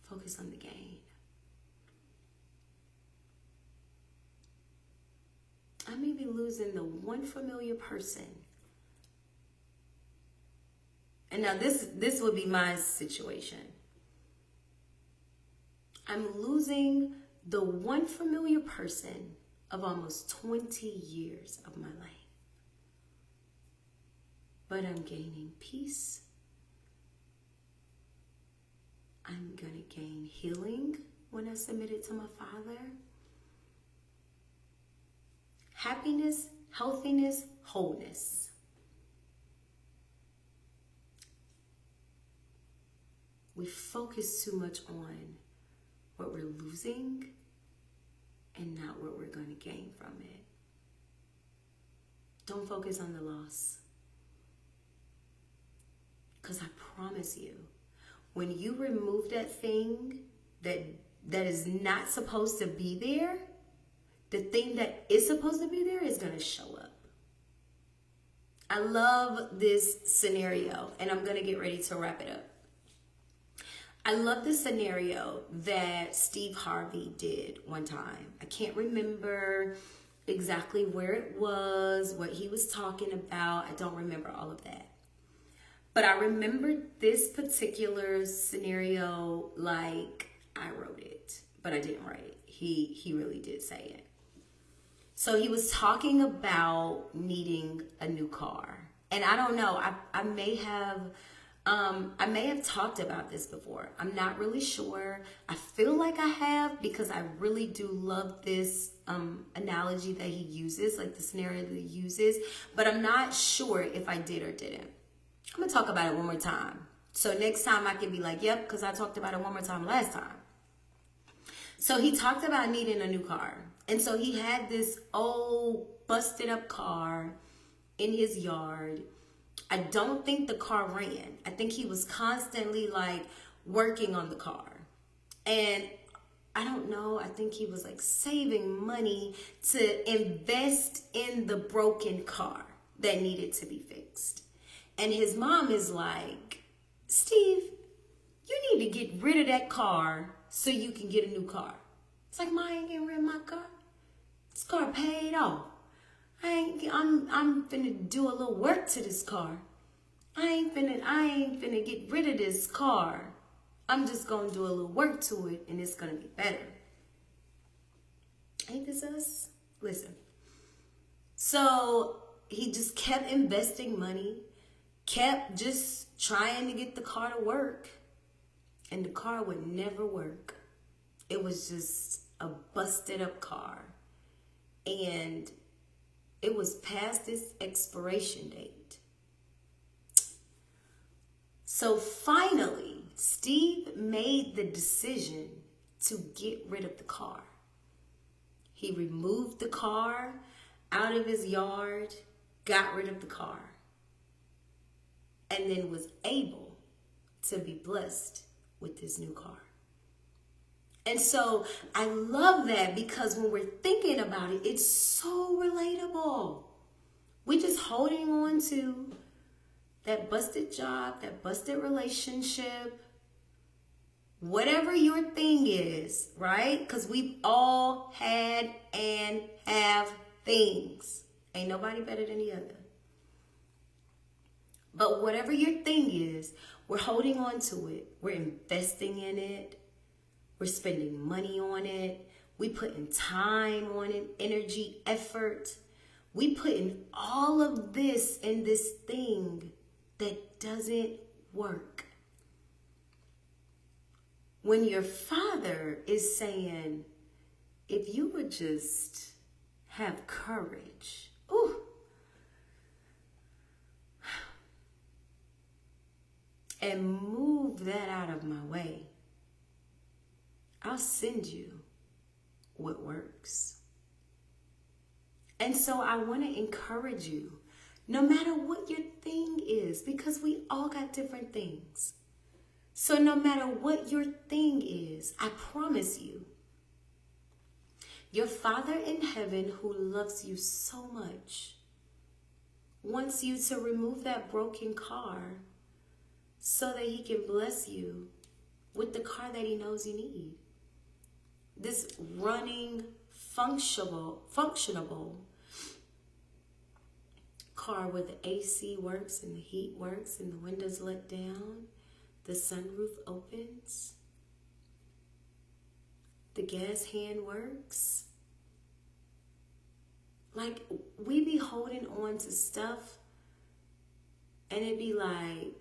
Focus on the gain. I may be losing the one familiar person. And now this would be my situation. I'm losing the one familiar person of almost 20 years of my life. But I'm gaining peace. I'm going to gain healing when I submit it to my Father. Happiness, healthiness, wholeness. We focus too much on what we're losing and not what we're going to gain from it. Don't focus on the loss. Because I promise you, when you remove that thing that is not supposed to be there, the thing that is supposed to be there is going to show up. I love this scenario, and I'm going to get ready to wrap it up. I love the scenario that Steve Harvey did one time. I can't remember exactly where it was, what he was talking about. I don't remember all of that. But I remember this particular scenario like I wrote it, but I didn't write it. He really did say it. So he was talking about needing a new car. And I don't know, I may have talked about this before. I'm not really sure. I feel like I have, because I really do love this analogy that he uses, like the scenario that he uses. But I'm not sure if I did or didn't. I'm going to talk about it one more time. So next time I can be like, yep, because I talked about it one more time last time. So he talked about needing a new car. And so he had this old busted up car in his yard. I don't think the car ran. I think he was constantly like working on the car. And I don't know, I think he was like saving money to invest in the broken car that needed to be fixed. And his mom is like, Steve, you need to get rid of that car so you can get a new car. It's like, Ma, I ain't getting rid of my car. This car paid off. I'm finna do a little work to this car. I ain't finna get rid of this car. I'm just gonna do a little work to it and it's gonna be better. Ain't this us? Listen. So he just kept investing money, kept just trying to get the car to work, and the car would never work. It was just a busted up car. And it was past its expiration date. So finally, Steve made the decision to get rid of the car. He removed the car out of his yard, got rid of the car, and then was able to be blessed with this new car. And so I love that, because when we're thinking about it, it's so relatable. We're just holding on to that busted job, that busted relationship, whatever your thing is, right? Because we've all had and have things. Ain't nobody better than the other. But whatever your thing is, we're holding on to it. We're investing in it. We're spending money on it. We putting time on it, energy, effort. We putting all of this in this thing that doesn't work. When your Father is saying, if you would just have courage, ooh, and move that out of my way, I'll send you what works. And so I want to encourage you, no matter what your thing is, because we all got different things. So no matter what your thing is, I promise you, your Father in heaven who loves you so much wants you to remove that broken car so that he can bless you with the car that he knows you need. This running, functionable car where the AC works and the heat works and the windows let down, the sunroof opens, the gas hand works. Like, we be holding on to stuff and it be like,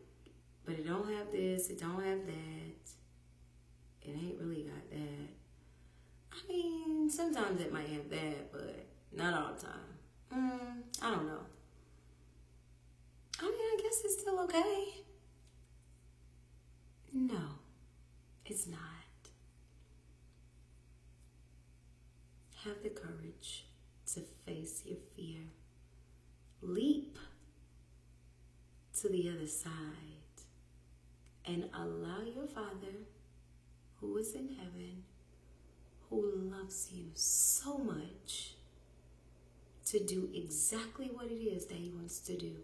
but it don't have this, it don't have that, it ain't really got that. I mean, sometimes it might have that, but not all the time. I don't know. I mean, I guess it's still okay. No, it's not. Have the courage to face your fear. Leap to the other side and allow your Father, who is in heaven, who loves you so much, to do exactly what it is that he wants to do.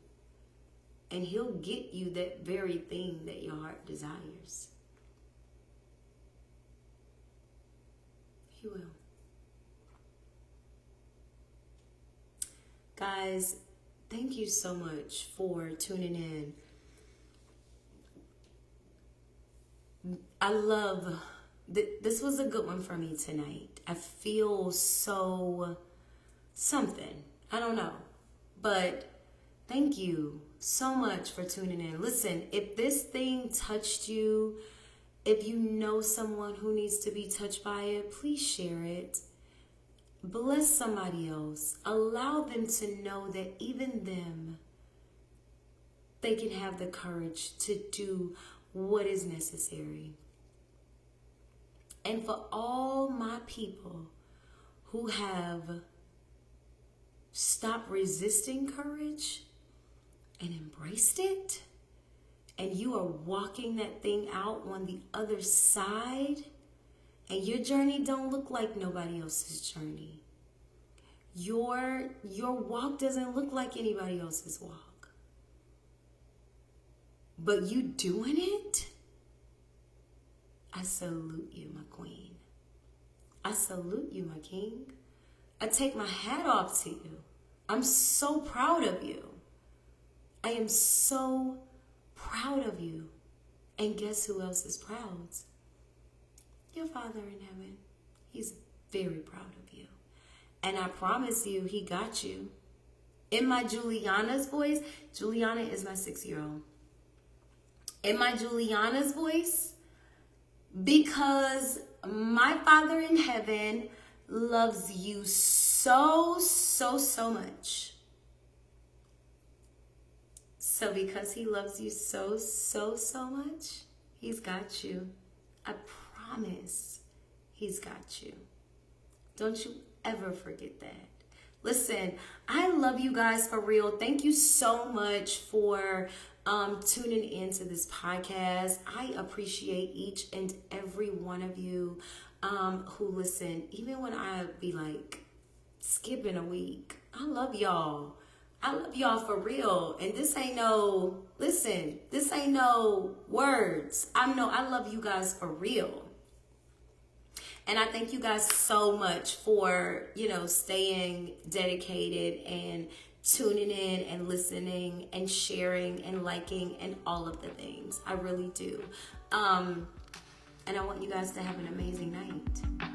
And he'll get you that very thing that your heart desires. He will. Guys, thank you so much for tuning in. I love, this was a good one for me tonight. I feel so something. I don't know. But thank you so much for tuning in. Listen, if this thing touched you, if you know someone who needs to be touched by it, please share it. Bless somebody else. Allow them to know that even them, they can have the courage to do what is necessary. And for all my people who have stopped resisting courage and embraced it, and you are walking that thing out on the other side, and your journey don't look like nobody else's journey. Your walk doesn't look like anybody else's walk. But you doing it, I salute you, my queen. I salute you, my king. I take my hat off to you. I'm so proud of you. I am so proud of you. And guess who else is proud? Your Father in heaven. He's very proud of you. And I promise you, he got you. In my Juliana's voice, Juliana is my 6-year-old. In my Juliana's voice, because my Father in heaven loves you so much. So because he loves you so much, he's got you. I promise he's got you. Don't you ever forget that. Listen, I love you guys for real. Thank you so much for tuning into this podcast. I appreciate each and every one of you who listen, even when I be like skipping a week. I love y'all. I love y'all for real. And this ain't no, listen, this ain't no words. I love you guys for real. And I thank you guys so much for, staying dedicated and tuning in and listening and sharing and liking and all of the things. I really do. And I want you guys to have an amazing night.